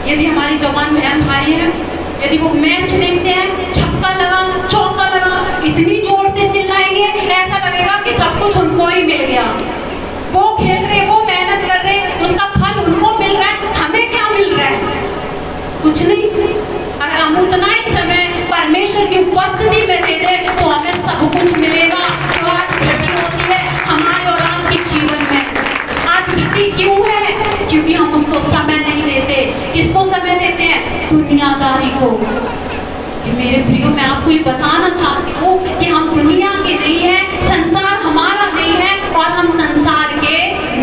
यदि हमारी जवान बहन भाई है, यदि वो मैच देखते हैं, छक्का लगा, चौका लगा, इतनी जोर से चिल्लाएंगे, ऐसा लगेगा कि सब कुछ उनको ही मिल गया। वो खेल रहे, वो मेहनत कर रहे, उसका फल उनको मिल रहा है, हमें क्या मिल रहा है? कुछ नहीं। अगर हम उतना ही समय परमेश्वर की उपस्थिति में दे दें तो हमें सब कुछ मिलेगा। तो आज घटी होती है हमारे और आपके जीवन में। आज घटी क्यों है? क्योंकि हम उसको समय नहीं देते। किसको समय देते हैं? दुनियादारी को। कि मेरे प्रियो, मैं आपको ये बताना चाहती हूँ कि हम दुनिया के नहीं है, संसार हमारा नहीं है और हम संसार के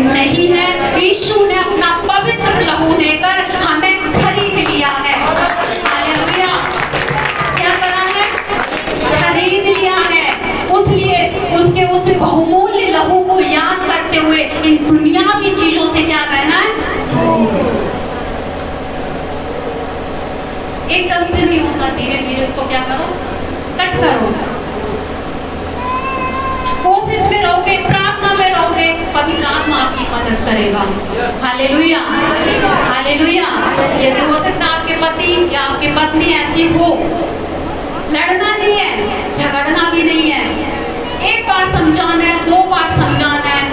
नहीं है। यीशु ने अपना पवित्र लहू देकर हमें खरीद लिया है। हालेलुया। क्या करा है? खरीद लिया है। उसलिए उसके उस बहुमूल्य लहू को याद करते हुए इन दुनियावी चीजों से क्या करना है? एकदम से नहीं होता, धीरे धीरे उसको क्या करो? कट करो। कोशिश में रहोगे, प्रार्थना में रहोगे, पवित्र आत्मा आपकी मदद करेगा। Hallelujah, hallelujah. यदि हो सकता आपके पति या आपकी पत्नी ऐसी हो, लड़ना नहीं है, झगड़ना भी नहीं है, एक बार समझाना है, 2 बार समझाना है,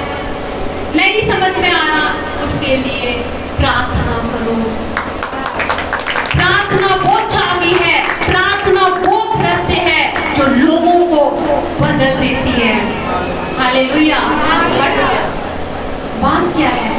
नहीं समझ में आ रहा, उसके लिए प्रार्थना करो। प्रार्थना वो चाबी है, प्रार्थना वो रहस्य है जो लोगों को बदल देती है। हालेलुया। बट बात क्या है?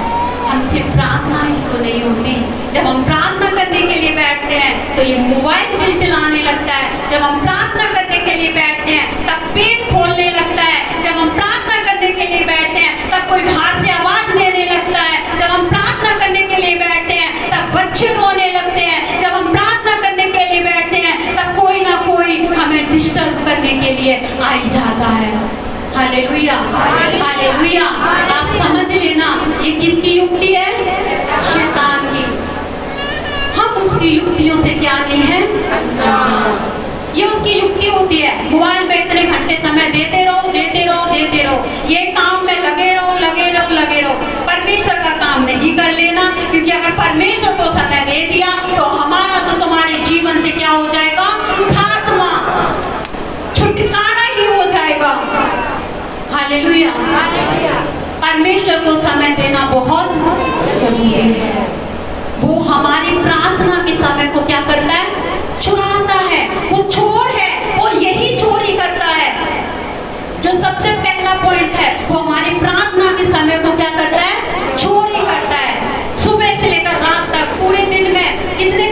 हमसे प्रार्थना ही तो नहीं होती। जब हम प्रार्थना करने के लिए बैठते हैं तो ये मोबाइल टिलटिलाने लगता है। जब हम प्रार्थना करने के लिए बैठते हैं तब पेट खोलने लगता है। जब हम प्रार्थना करने के लिए बैठते हैं तब कोई बाहर से आवाज देने लगता है। जब हम प्रार्थना करने के लिए बैठते हैं तब बच्चे रोने लगते हैं। जब हम प्रार्थना करने के लिए बैठते हैं तब कोई ना कोई हमें डिस्टर्ब करने के लिए आ ही जाता है। Hallelujah, hallelujah. आप समझ लेना, ये किसकी युक्ति है? शैतान की। हम उसकी युक्तियों से क्या नहीं है? ये उसकी युक्ति होती है। मोबाइल में इतने घंटे समय देते रहो, देते रहो, देते रहो, ये काम में लगे रहो, लगे रहो, लगे रहो। परमेश्वर का काम नहीं कर लेना, क्योंकि अगर परमेश्वर को समय दे दिया तो हमारा तो तुम्हारे जीवन से क्या हो जाएगा? खात्मा, छुटकारा ही हो जाएगा। हालेलुया। परमेश्वर को समय देना बहुत जरूरी है। वो हमारी प्रार्थना के समय को क्या करता है? चुराता है। वो चोर है, वो यही चोरी करता है। जो सबसे पहला पॉइंट है, वो हमारी प्रार्थना के समय को क्या करता है? चोरी करता है। सुबह से लेकर रात तक पूरे दिन में कितने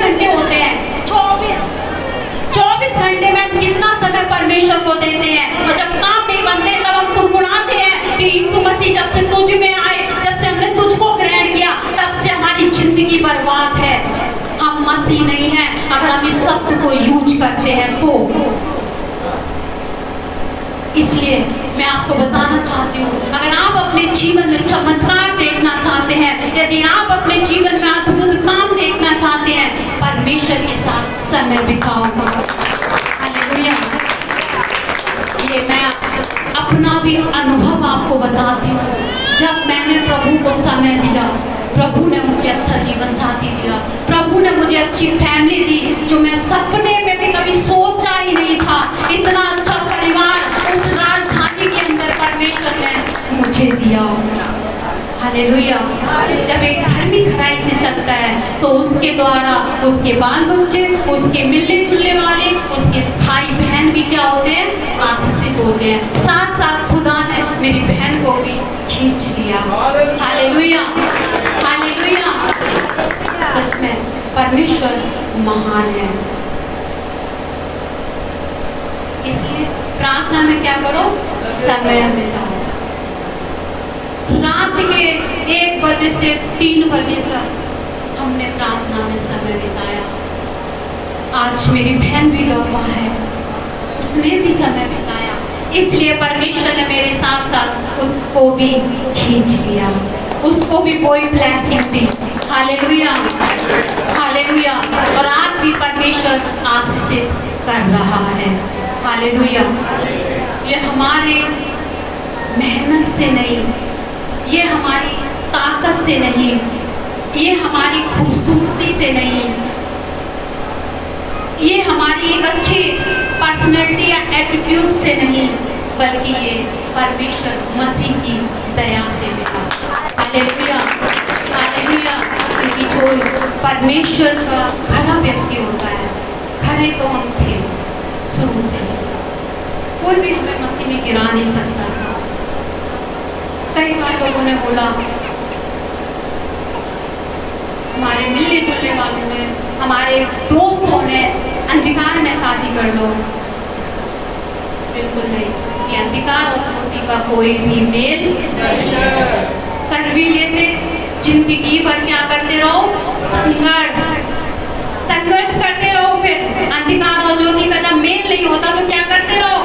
परमेश्वर को देते हैं। और जब काम नहीं बनते तब हम कुड़कुड़ाते हैं कि यीशु मसीह जब से तुझ में आए, जब से हमने तुझको ग्रहण किया, तब से हमारी जिंदगी बर्बाद है, हम मसीह नहीं हैं। अगर हम इस शब्द को यूज करते हैं तो इसलिए मैं आपको बताना चाहती हूँ, अगर आप अपने जीवन में चमत्कार देखना चाहते हैं, यदि आप अपने जीवन में अद्भुत काम देखना चाहते हैं, परमेश्वर के साथ समय बिताओ। हालेलुया। ये मैं अपना भी अनुभव आपको बताती हूँ। जब मैंने प्रभु को समय दिया, प्रभु ने मुझे अच्छा जीवन साथी दिया, प्रभु ने मुझे अच्छी फैमिली दी, जो मैं सपने में भी कभी सोचा ही नहीं था। इतना अच्छा परिवार उस राजधानी के अंदर परमेश्वर ने मुझे दिया। हालेलुया। जब एक धर्मी खराई से चलता है तो उसके द्वारा उसके बाल बच्चे, उसके मिलने जुलने वाले, उसके भाई बहन भी क्या होते हैं? आशीषित होते हैं। साथ साथ खुदा ने मेरी बहन को भी खींच लिया। Hallelujah, hallelujah. सच में परमेश्वर महान है। इसलिए प्रार्थना में क्या करो? समय बिताओ। रात के 1 बजे से 3 बजे तक हमने प्रार्थना में समय बिताया। आज मेरी बहन भी गवाह है, उसने भी समय बिताया। इसलिए परमेश्वर ने मेरे साथ साथ उसको भी खींच लिया, उसको भी कोई ब्लेसिंग दी। Hallelujah, hallelujah. और आज भी परमेश्वर आशीषित कर रहा है। हालेलुया। ये हमारे मेहनत से नहीं, ये हमारी ताकत से नहीं, ये हमारी खूबसूरती से नहीं, ये हमारी एक अच्छी पर्सनैलिटी या एटीट्यूड से नहीं, बल्कि ये परमेश्वर मसीह की दया से मिला। Hallelujah, hallelujah. क्योंकि जो परमेश्वर का भला व्यक्ति होता है, भले तो हम थे शुरू से, कोई भी हमें मसीह में गिरा नहीं सकता था। कई बार लोगों ने बोला, हमारे मिलने जुलने वालों ने, हमारे दोस्तों ने, अंधकार में शादी कर लो। बिल्कुल नहीं, ये अंधकार और ज्योति का कोई भी मेल कर भी लेते, जिंदगी भर क्या करते रहो? संघर्ष, संघर्ष करते रहो। फिर अंधकार और ज्योति का जब मेल नहीं होता तो क्या करते रहो?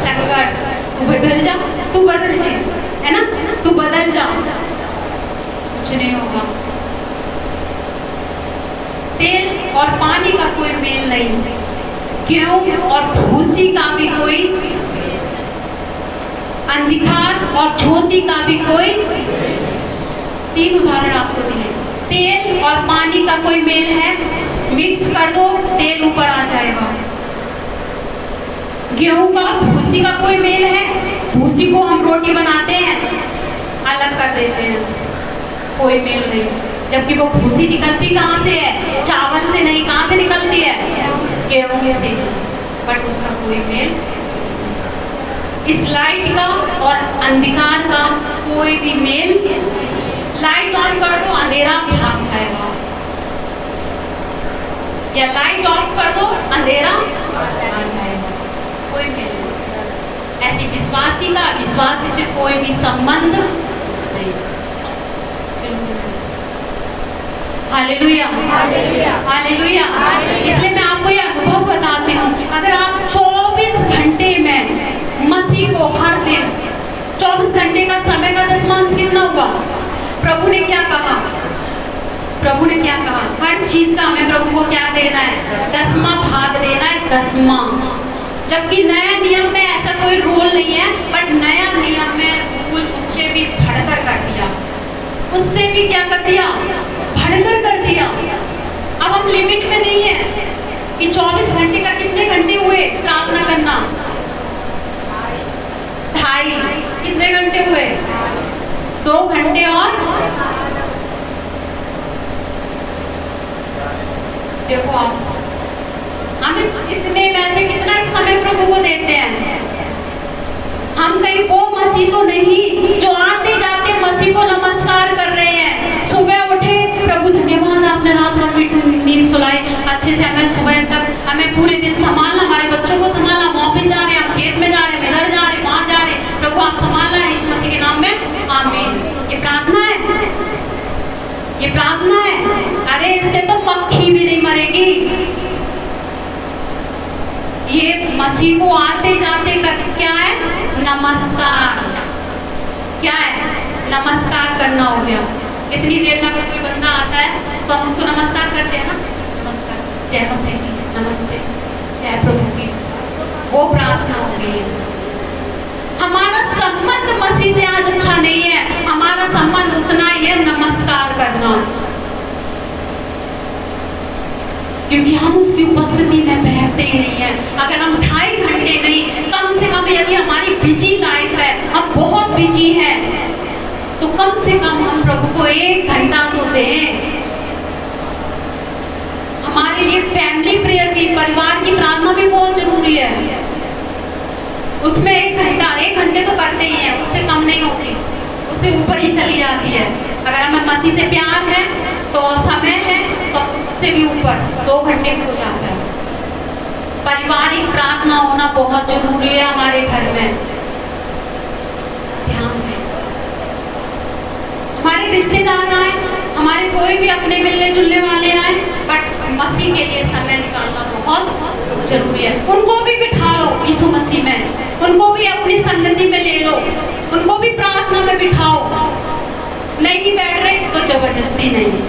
संघर्ष। तू बदल जा, तू बदल जा, है ना, तू बदल जा, कुछ नहीं होगा। तेल और पानी का कोई मेल नहीं, गेहूं और भूसी का भी कोई, अंधकार और ज्योति का भी कोई। 3 उदाहरण आपको दिए। तेल और पानी का कोई मेल है, मिक्स कर दो, तेल ऊपर आ जाएगा। गेहूं का भूसी का कोई मेल है, भूसी को हम रोटी बनाते हैं, अलग कर देते हैं, कोई मेल नहीं। जबकि वो भूसी निकलती कहाँ से है? चावल से नहीं, कहाँ से निकलती है? गेहूं से। बट उसका कोई मेल। इस लाइट का और अंधकार का कोई भी मेल। लाइट ऑन कर दो, अंधेरा भाग जाएगा, या लाइट ऑफ कर दो, अंधेरा भाग जाएगा, कोई मेल नहीं। ऐसी विश्वासी का विश्वासी से कोई भी संबंध नहीं। Hallelujah, hallelujah. इसलिए मैं आपको ये अनुभव बताती हूँ, अगर आप 24 घंटे में मसीह को हर दिन, 24 घंटे का समय का दशमांश कितना हुआ? प्रभु ने क्या कहा? प्रभु ने क्या कहा? हर चीज का हमें प्रभु को क्या देना है? 10वां भाग देना है, 10वां। जबकि नया नियम में ऐसा कोई रूल नहीं है, बट नया नियम में रूल उससे भी बढ़कर कर दिया, उससे भी क्या कर दिया? बढ़कर कर दिया। अब हम लिमिट में नहीं है कि 24 घंटे का कितने घंटे हुए प्रार्थना करना? 2.5। कितने घंटे हुए? 2 घंटे और। देखो आप, हम इतने पैसे कितना समय प्रभु को देते हैं। हम कहीं वो मसीह तो नहीं जो आते जाते मसीह को नमस्कार कर रहे हैं। सुबह उठे, प्रभु धन्यवाद आपने रात को नींद सुलाई, अच्छे से हमें सुबह तक, हमें पूरे दिन संभालना, हमारे बच्चों को संभालना, हम ऑफिस जा रहे हैं, हम क्या है, नमस्कार करना हो गया। इतनी देर में अगर कोई बंदा आता है तो हम उसको नमस्कार करते हैं ना, नमस्कार, जय मसीह की, नमस्ते, जय प्रभु की, वो प्रार्थना हो गई है। हमारा संबंध मसीह से आज अच्छा नहीं है, हमारा संबंध उतना ही है नमस्कार करना, क्योंकि हम उसकी उपस्थिति में बैठते ही नहीं है। अगर हम 2.5 घंटे नहीं, कम से कम यदि हमारी बिजी लाइफ है, हम बहुत बिजी हैं, तो कम से कम हम प्रभु को 1 घंटा तो दें। हमारे लिए फैमिली प्रेयर भी, परिवार की प्रार्थना भी बहुत जरूरी है। उसमें 1 घंटे तो करते ही हैं, उससे कम नहीं होती, उससे ऊपर ही चली जाती है। अगर हमें मसीह से प्यार है तो समय है तो उससे भी ऊपर 2 घंटे भी हो जाता है। पारिवारिक प्रार्थना होना बहुत जरूरी है हमारे घर में। ध्यान दें, हमारे रिश्तेदार आए, हमारे कोई भी अपने मिलने जुलने वाले आए, बट मसीह के लिए समय निकालना बहुत जरूरी है। उनको भी बिठा लो यीशु मसीह में, उनको भी अपनी संगति में ले लो, उनको भी प्रार्थना में बिठाओ। नहीं भी बैठ रहे तो जबरदस्ती नहीं,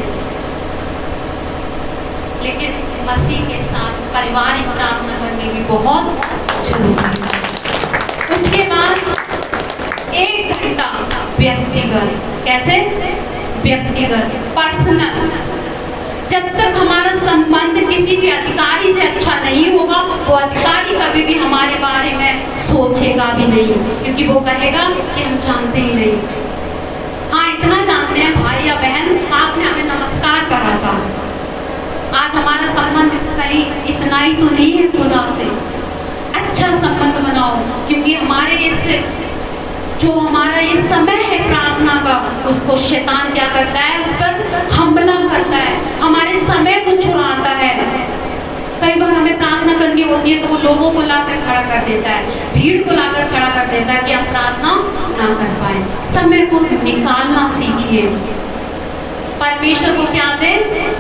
लेकिन मसीह के साथ पारिवारिक प्रार्थना करनी भी बहुत जरूरी है। उसके बाद 1 घंटा व्यक्तिगत, कैसे व्यक्तिगत, पर्सनल। जब तक हमारा संबंध किसी भी अधिकारी से अच्छा नहीं होगा, वो अधिकारी कभी भी हमारे बारे में सोचेगा भी नहीं, क्योंकि वो कहेगा कि हम जानते ही नहीं। हाँ, इतना जानते हैं भाई या बहन, आपने हमें नमस्कार करा था, आज हमारा संबंध कहीं इतना ही तो नहीं है खुदा से। अच्छा संबंध बनाओ, क्योंकि हमारे इस जो हमारा ये समय है प्रार्थना का, उसको शैतान क्या करता है, उस पर हमला करता है, हमारे समय को चुराता है। कई बार हमें प्रार्थना करनी होती है तो वो लोगों को लाकर खड़ा कर देता है, भीड़ को लाकर खड़ा कर देता है कि हम प्रार्थना ना कर पाए। समय को निकालना सीखिए, परमेश्वर को क्या दें,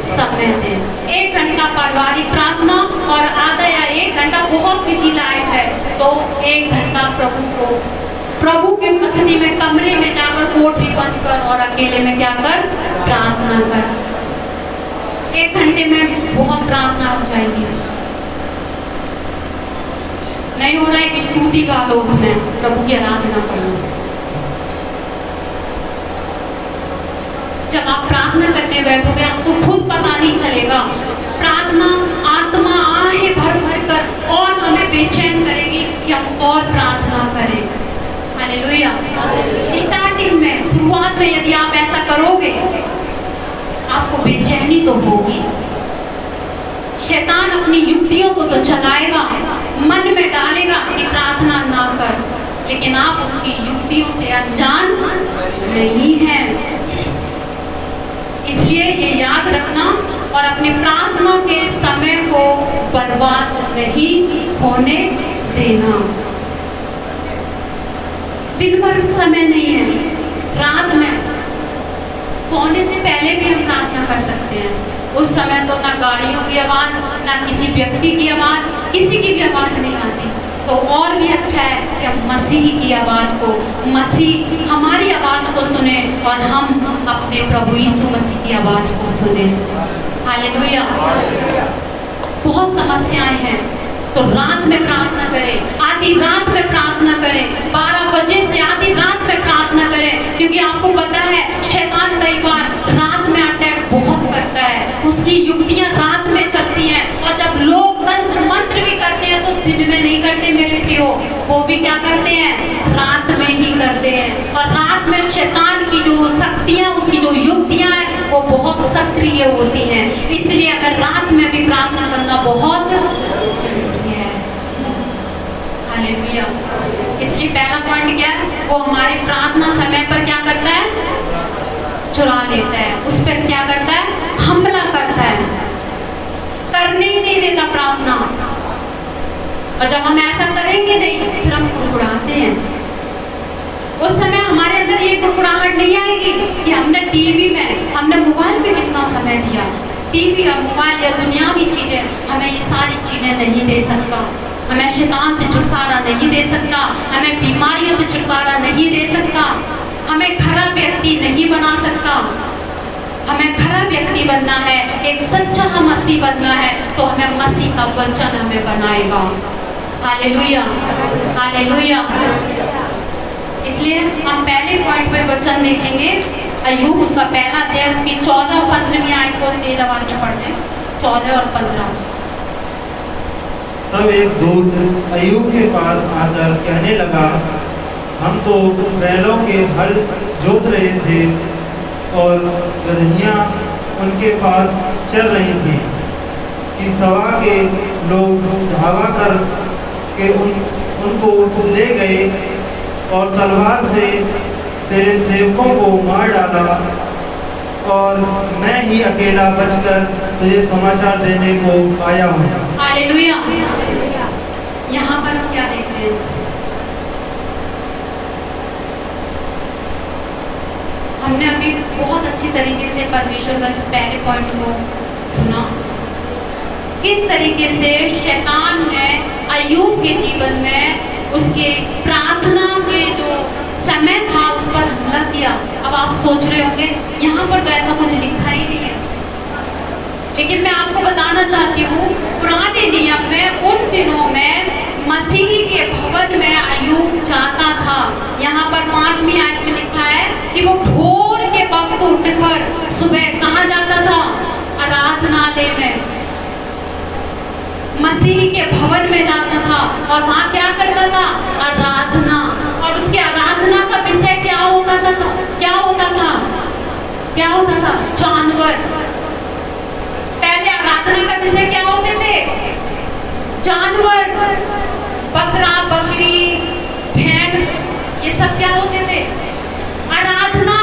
समय दें। 1 घंटा पारिवारिक प्रार्थना और आधा या 1 घंटा बहुत बिजी लाइफ है तो 1 घंटा प्रभु की उपस्थिति में कमरे में जाकर कोठरी बंद कर और अकेले में क्या कर, प्रार्थना कर। 1 घंटे में बहुत प्रार्थना हो जाएगी। नहीं हो रहा है कि स्तुति गा लो, उसमें प्रभु की आराधना करो। जब आप प्रार्थना करने बैठोगे आपको खुद पता नहीं चलेगा, प्रार्थना आत्मा आहे भर भर कर और हमें बेचैन करेगी कि हम और प्रार्थना करें। हालेलुया। स्टार्टिंग में, शुरुआत में यदि आप ऐसा करोगे आपको बेचैनी तो होगी, शैतान अपनी युक्तियों को तो चलाएगा, मन में डालेगा कि प्रार्थना ना कर, लेकिन आप उसकी युक्तियों से अनजान नहीं हैं। इसलिए ये याद रखना और अपनी प्रार्थना के समय को बर्बाद नहीं होने देना। दिन भर समय नहीं है, रात में सोने से पहले भी हम प्रार्थना कर सकते हैं। उस समय तो ना गाड़ियों की आवाज़, ना किसी व्यक्ति की आवाज़, किसी की भी आवाज़ नहीं आती, तो और भी अच्छा है कि हम मसीह की आवाज़ को, मसीह हमारी आवाज़ को सुने और हम अपने प्रभु यीशु मसीह की आवाज़ को सुने। हालेलुया। बहुत समस्याएं हैं तो रात में प्रार्थना करें, आधी रात में प्रार्थना करें, 12 बजे से आधी रात में प्रार्थना करें, क्योंकि आपको पता है शैतान कई बार रात में अटैक बहुत करता है, उसकी युक्तियां रात में चलती हैं। और जब लोग तंत्र मंत्र भी करते हैं तो दिन में नहीं करते मेरे प्रियो, वो भी क्या करते हैं, रात में ही करते हैं। और रात में शैतान की जो शक्तियां, उसकी जो युक्तियां हैं वो बहुत सक्रिय होती हैं। इसलिए अगर रात में भी प्रार्थना करना बहुत जरूरी है। हालेलुया। इसलिए पहला पॉइंट क्या है, वो हमारी प्रार्थना समय पर क्या करता है, चुरा लेता है, उस पर क्या करता है, हमला करता है, करने ही नहीं देता प्रार्थना। और जब हम ऐसा करेंगे नहीं फिर हम कुड़कुड़ाते हैं। उस समय हमारे अंदर ये कुड़कुड़ाहट नहीं आएगी कि हमने टीवी में, हमने मोबाइल में कितना समय दिया। टीवी या मोबाइल या दुनियावी चीजें हमें ये सारी चीजें नहीं दे सकता, हमें शैतान से छुटकारा नहीं दे सकता, हमें बीमारियों से छुटकारा नहीं दे सकता। हमें खरा व्यक्ति नहीं बना सकता। हमें खरा व्यक्ति बनना है, एक सच्चा मसीह बनना है, तो हमें मसीह का वचन हमें बनाएगा। Hallelujah, hallelujah. इसलिए हम पहले पॉइंट पे वचन देखेंगे, अय्यूब उसका पहला अध्याय उसकी 14 और 15वीं आयत को तेज आवाज में पढ़ते हैं, 14 और 15। तब एक दूत अय्यूब के पास आकर कहने लगा, हम तो बैलों के हल जोत रहे थे और गदहियाँ उनके पास चल रही थीं कि सवा के लोग धावा कर के उनको ले गए और तलवार से तेरे सेवकों को मार डाला, और मैं ही अकेला बचकर तुझे समाचार देने को आया हूँ। हालेलुया। यहाँ पर हम क्या देखते हैं? हमने अभी बहुत अच्छी तरीके से परमेश्वर का इस पहले पॉइंट को सुना, किस तरीके से शैतान ने अय्यूब के जीवन में उसके प्रार्थना के जो समय था उस पर हमला किया। अब आप सोच रहे होंगे यहाँ पर तो ऐसा कुछ लिखा ही नहीं है, लेकिन मैं आपको बताना चाहती हूँ पुराने नियम में उन दिनों में मसीह के भवन में अय्यूब जाता था। यहाँ पर 5वीं आयत में लिखा है कि वो भोर के वक्त उठकर सुबह कहाँ जाता था? आराधनालय में, मसीह के भवन में जाता था और वहाँ क्या करता था? आराधना। और उसकी आराधना का विषय क्या होता था? क्या होता था? क्या होता था? जानवर। पहले आराधना का विषय क्या होते थे? जानवर, बकरा, बकरी, भेड़, ये सब क्या होते थे? आराधना।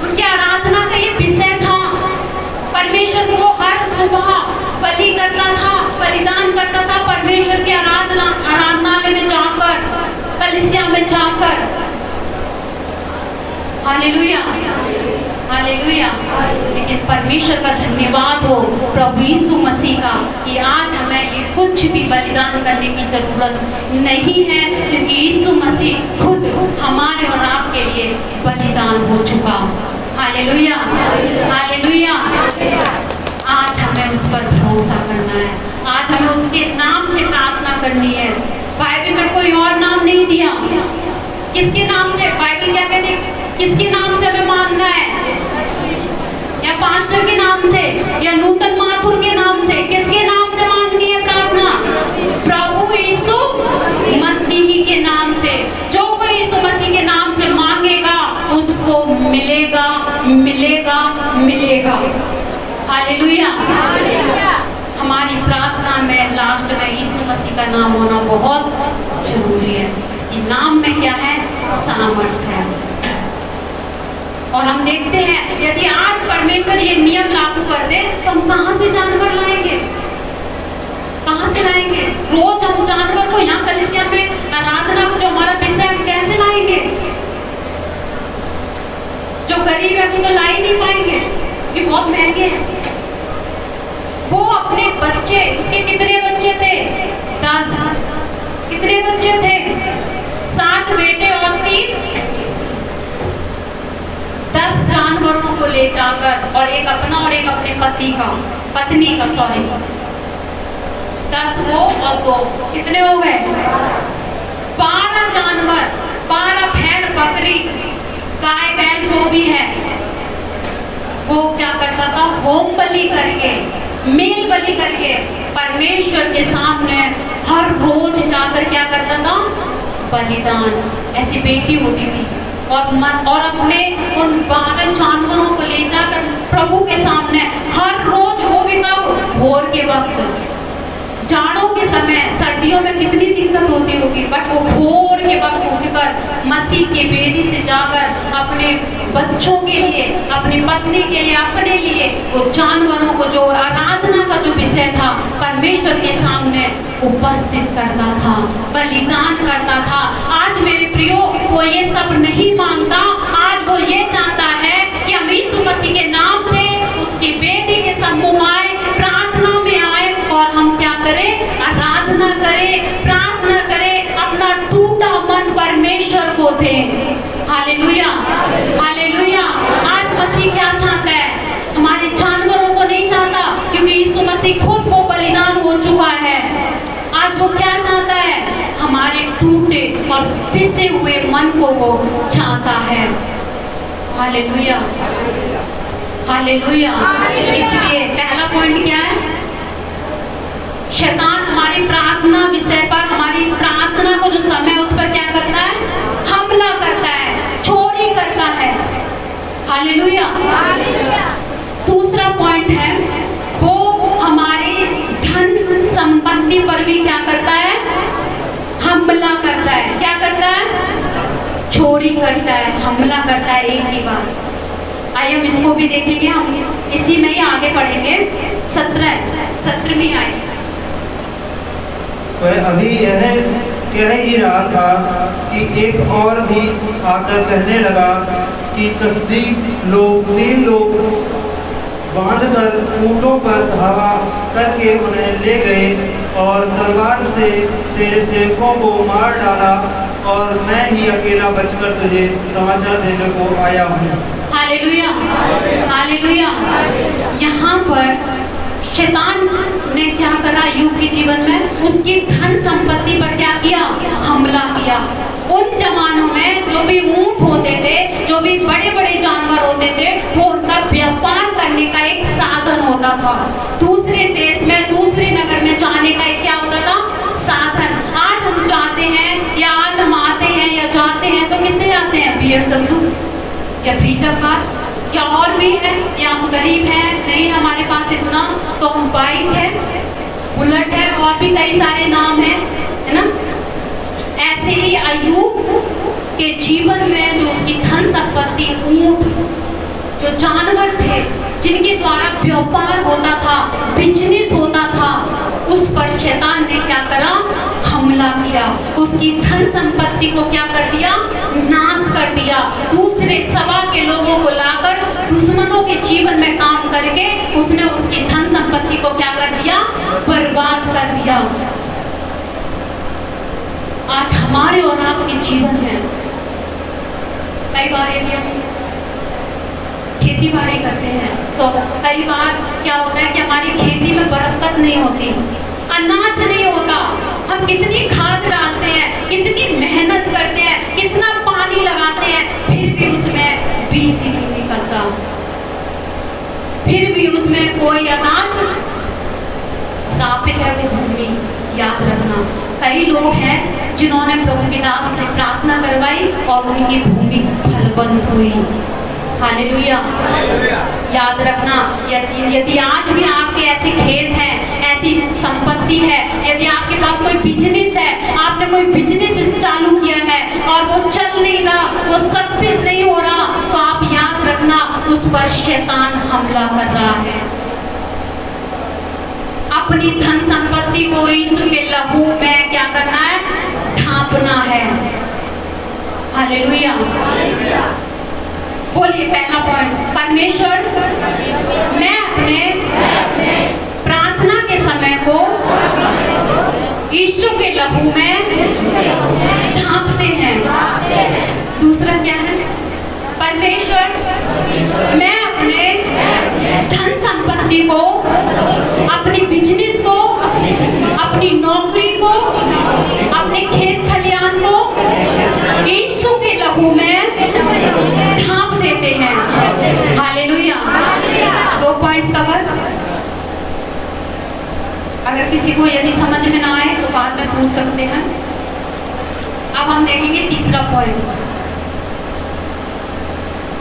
उनकी आराधना का ये विषय था। परमेश्वर को वो हर सुबह बलि करता था, बलिदान करता था परमेश्वर की आराधनालय में जाकर, कलीसिया में जाकर। Hallelujah, hallelujah. लेकिन परमेश्वर का धन्यवाद हो प्रभु यीशु मसीह का कि आज हमें ये कुछ भी बलिदान करने की जरूरत नहीं है, क्योंकि यीशु मसीह खुद हमारे और आपके लिए बलिदान हो चुका। Hallelujah, hallelujah. आज हमें उस पर भरोसा करना है, आज हमें उसके नाम से प्रार्थना करनी है। बाइबल में कोई और नाम नहीं दिया। किसके नाम से? बाइबल क्या कहती है? किसके नाम से हमें मांगना है? या पास्टर के नाम से, या नूतन माथुर के नाम से? किसके नाम से मांगनी है प्रार्थना? प्रभु यीशु मसीह के नाम से। जो कोई यीशु मसीह के नाम से मांगेगा उसको मिलेगा, मिलेगा, मिलेगा। हालेलुया। हमारी प्रार्थना में लास्ट में यीशु मसीह का नाम होना बहुत जरूरी है। इसके नाम में क्या है? सामर्थ है। और हम देखते हैं यदि आज परमेश्वर ये नियम लागू कर दे तो हम कहाँ से जानवर लाएंगे? कहाँ से लाएंगे? रोज हम जानवर को यहाँ कलीसिया में आराधना को जो हमारा विषय हम कैसे लाएंगे? जो गरीब है वो तो ला ही नहीं पाएंगे, ये बहुत महंगे हैं। वो अपने बच्चे, उसके कितने बच्चे थे? 10। कितने बच्चे थे? 7 बेटे और 3, 10 जानवरों को ले जाकर, और एक अपना और एक अपने पत्नी का 10 वो और 2, कितने हो गए? 12 जानवर, 12 भेड़, बकरी, गाय, बैल जो भी है, वो क्या करता था? होम बलि करके, मेल बलि करके परमेश्वर के सामने हर रोज जाकर क्या करता था? बलिदान। ऐसी बेटी होती थी और अपने उन 12 जानवरों को ले जाकर प्रभु के सामने हर रोज, वो भी कब? भोर के वक्त। जाड़ों के समय, सर्दियों में कितनी दिक्कत होती होगी, बट वो भोर के वक्त उठकर मसीह की बेदी से जाकर अपने बच्चों के लिए, अपनी पत्नी के लिए, अपने लिए वो जानवरों को, जो आराधना का जो विषय था, परमेश्वर के सामने उपस्थित करता था, बलिदान करता था। आज मेरे प्रियो, वो ये सब नहीं मांगता। आज वो ये चाहता है कि हम यीशु मसीह के नाम से उसकी बेदी के सम्मुख आए, प्रार्थना में आए, और हम क्या करें? आराधना करें, प्रार्थना करें, अपना टूटा मन परमेश्वर को दें। हालेलुया। बसे हुए मन को वो चाहता है। Hallelujah, hallelujah. इसलिए पहला पॉइंट क्या है? शैतान हमारी प्रार्थना विषय पर, हमारी प्रार्थना को जो समय उस पर क्या करता है? हमला करता है, चोरी करता है। हालेलुया। दूसरा पॉइंट है, वो हमारी धन संपत्ति पर भी क्या करता है? हमला करता है। क्या करता है? चोरी करता है, हमला करता है। एक ही बात। आइए हम इसको भी देखेंगे, हम इसी में ही आगे पढ़ेंगे। 17वीं आयत। वह अभी यह कह ही रहा था कि एक और भी आकर कहने लगा कि तीन लोग बांधकर ऊँटों पर धावा करके उन्हें ले गए और तलवार से तेरे सेवकों को मार डाला, और मैं ही अकेला बचकर तुझे समाचार देने को आया हूँ। Hallelujah, hallelujah. यहाँ पर शैतान ने क्या करा? यूब के जीवन में उसकी धन संपत्ति पर क्या किया? हमला किया। उन जमानों में जो भी ऊंट होते थे, जो भी बड़े बड़े जानवर होते थे, वो उनका व्यापार करने का एक साधन होता था। दूसरे देश में, दूसरे नगर में जाने का एक क्या होता था? साधन। आज हम जाते हैं या आज हम आते हैं या जाते हैं तो किससे जाते हैं? BMW या ब्रीजा कार, या और भी है, या हम गरीब हैं, नहीं हमारे पास इतना, तो हम बाइक है, बुलेट है, और भी कई सारे नाम हैं, है ना। ऐसे ही अय्यूब के जीवन में जो उसकी धन संपत्ति, ऊंट, जो जानवर थे जिनके द्वारा व्यापार होता था, बिजनेस होता था, उस पर शैतान ने क्या करा? हमला किया। उसकी धन संपत्ति को क्या कर दिया? नाश कर दिया। दूसरे सभा के लोगों को लाकर दुश्मनों के जीवन में काम करके उसने उसकी धन संपत्ति को क्या कर दिया? बर्बाद कर दिया। आज हमारे और आपके जीवन में कई बार यदि हम खेती बाड़ी करते हैं तो कई बार क्या होता है कि हमारी खेती में बरकत नहीं होती, अनाज नहीं होता। हम कितनी खाद डालते हैं, कितनी मेहनत करते हैं, कितना पानी लगाते हैं, फिर भी उसमें बीज ही नहीं निकलता, फिर भी उसमें कोई अनाज स्थापित है वो भूमि। याद रखना, कई लोग हैं जिन्होंने प्रभु के दास से प्रार्थना करवाई और उनकी भूमि फलवंत हुई। हालेलुया। याद रखना, यदि आज भी आपके ऐसे खेत हैं, ऐसी संपत्ति है, यदि आपके पास कोई बिजनेस है, आपने कोई बिजनेस चालू किया है और वो चल नहीं रहा, वो सक्सेस नहीं हो रहा, तो आप याद रखना उस पर शैतान हमला कर रहा है। अपनी धन संपत्ति को यीशु के लहू में क्या करना है? ढांपना है। हालेलुया। बोलिए पहला पॉइंट, परमेश्वर मैं अपने प्रार्थना के समय को यीशु के लहू में ढांपते हैं। दूसरा क्या है? परमेश्वर मैं अपने धन संपत्ति को, अपनी बिजनेस को, अपनी नौकरी को, अपने खेत खलियान को यीशु के लहू में ढांप देते हैं। हालेलुया। 2 point cover. अगर किसी को यदि समझ में ना आए तो बाद में पूछ सकते हैं। अब हम देखेंगे तीसरा पॉइंट।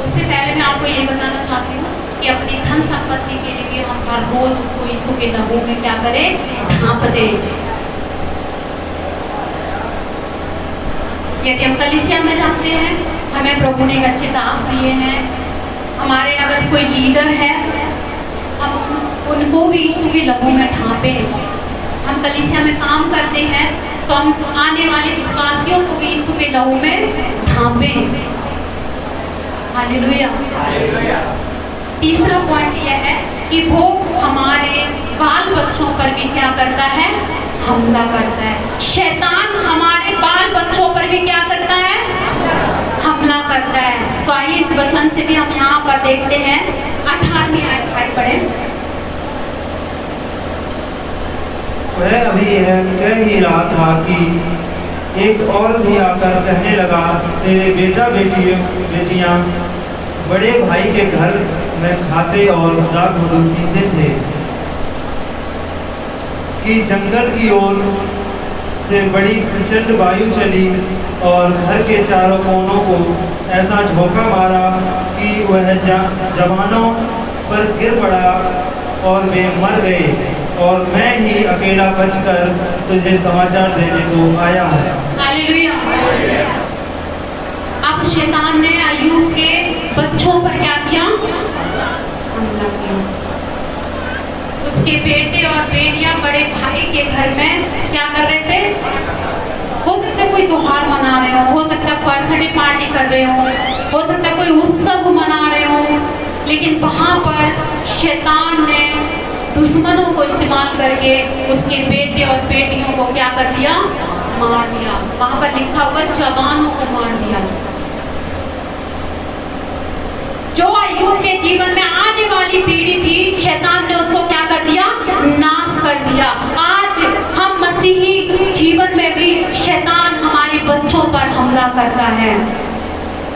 उससे पहले मैं आपको ये बताना चाहती हूँ कि अपनी धन संपत्ति के लिए हम हर रोज उसको यीशु के लहू में क्या करें? ढांप दें। यदि हम कलीसिया में जाते हैं, हमें प्रभु ने एक अच्छे दास दिए हैं, हमारे अगर कोई लीडर है, हम उनको भी यीशु के लहू में ढांपें। हम कलीसिया में काम करते हैं तो हम आने वाले विश्वासियों को भी यीशु के लहू में ढांपें। हालेलुया। तीसरा पॉइंट यह है कि वो हमारे बाल बच्चों पर भी क्या करता है? हमला करता है। शैतान हमारे बाल बच्चों पर भी क्या करता है? हमला करता है। तो आइए इस वचन से भी हम यहाँ पर देखते हैं। 18वीं आयत पढ़ें। वह अभी यह कह ही रहा था कि एक और भी आकर कहने लगा, तेरे बेटियां बड़े भाई के घर में खाते और दाग पीते थे कि जंगल की ओर से बड़ी प्रचंड वायु चली और घर के चारों कोनों को ऐसा झोंका मारा कि वह जवानों पर गिर पड़ा और वे मर गए, और मैं ही अकेला बचकर तुझे समाचार देने को आया हूँ। हालेलुया। अब शैतान ने अय्यूब के बच्चों पर क्या किया? हमला किया। उसके बेटे और बेटियां बड़े भाई के घर में क्या कर रहे थे? हो सकता है कोई त्योहार मना रहे हो सकता है बर्थडे पार्टी कर रहे हो सकता है कोई उत्सव मना रहे हो, लेकिन वहां पर शैतान ने दुश्मनों को इस्तेमाल करके उसके बेटे और बेटियों को क्या कर दिया? मार दिया। वहां पर लिखा हुआ जवानों को मार दिया। जो अय्यूब के जीवन में आने वाली पीढ़ी थी, शैतान ने उसको क्या कर दिया? नाश कर दिया। आज हम मसीही जीवन में भी शैतान हमारे बच्चों पर हमला करता है।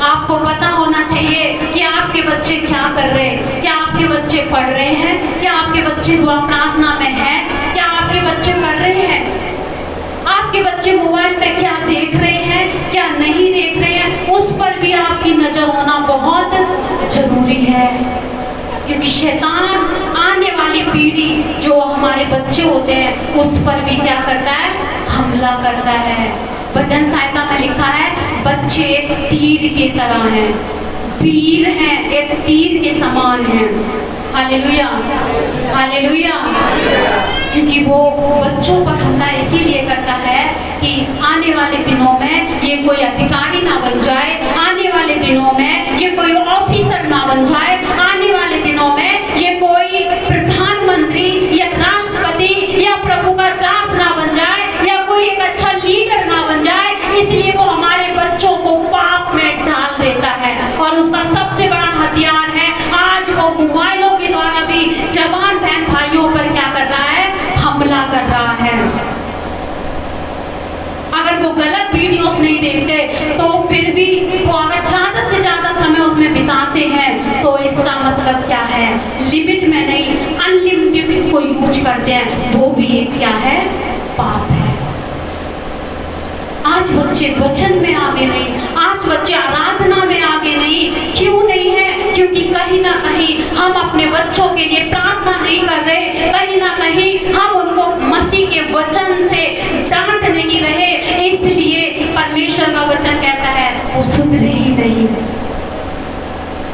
आपको पता होना चाहिए कि आपके बच्चे क्या कर रहे हैं। क्या आपके बच्चे पढ़ रहे हैं? क्या आपके बच्चे दुआ प्रार्थना में हैं? क्या आपके बच्चे कर रहे हैं? आपके बच्चे मोबाइल में क्या देख रहे हैं, क्या नहीं देख रहे हैं, उस पर भी आपकी नजर होना बहुत जरूरी है, क्योंकि शैतान आने वाली पीढ़ी जो हमारे बच्चे होते हैं उस पर भी क्या करता है? हमला करता है। भजन संहिता में लिखा है, बच्चे एक तीर की तरह हैं, वीर हैं, एक तीर के समान हैं। Hallelujah, hallelujah. क्योंकि वो बच्चों पर हमला इसीलिए करता है कि आने वाले दिनों में ये कोई अधिकारी ना बन जाए, आने वाले दिनों में ये कोई ऑफिसर ना बन जाए, आने वाले दिनों में ये कोई प्रधानमंत्री या राष्ट्रपति या प्रभु का दास ना बन जाए, या कोई एक अच्छा लीडर ना बन जाए। इसलिए वो हमारे बच्चों को पाप में डाल देता है, और उसका सबसे बड़ा हथियार है आज वो मोबाइलों के द्वारा भी जवान बहन भाइयों पर क्या कर रहा है? हमला कर रहा है। अगर वो गलत वीडियोस नहीं देखते तो फिर भी वो अगर ज्यादा से ज्यादा समय उसमें बिताते हैं तो इसका मतलब क्या है? लिमिट में नहीं, अनलिमिटेड इसको यूज करते हैं, वो भी एक क्या है? पाप है। आज बच्चे वचन में आगे नहीं, आज बच्चे आराधना में आगे नहीं। क्यों नहीं है? क्योंकि कहीं ना कहीं हम अपने बच्चों के लिए प्रार्थना नहीं कर रहे, कहीं ना कहीं हम उनको मसीह के वचन से डांट नहीं रहे। इसलिए परमेश्वर का वचन कहता है वो सुधरे ही नहीं।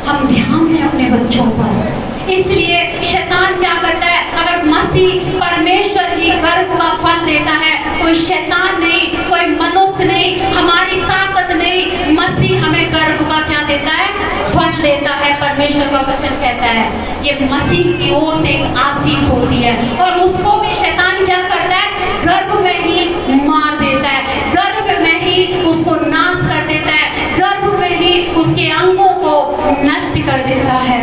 हम ध्यान दें अपने बच्चों पर। इसलिए शैतान क्या करता है? अगर मसीह परमेश्वर ही गर्भ का फल देता है, कोई शैतान नहीं, कोई मनुष्य नहीं, हमारी ताकत नहीं, मसीह हमें गर्भ का क्या देता है? फल देता है। परमेश्वर का वचन कहता है ये मसीह की ओर से एक आशीष होती है, और उसको भी शैतान क्या करता है? गर्भ में ही मार देता है, गर्भ में ही उसको नाश कर देता है, गर्भ में ही उसके अंगों को नष्ट कर देता है।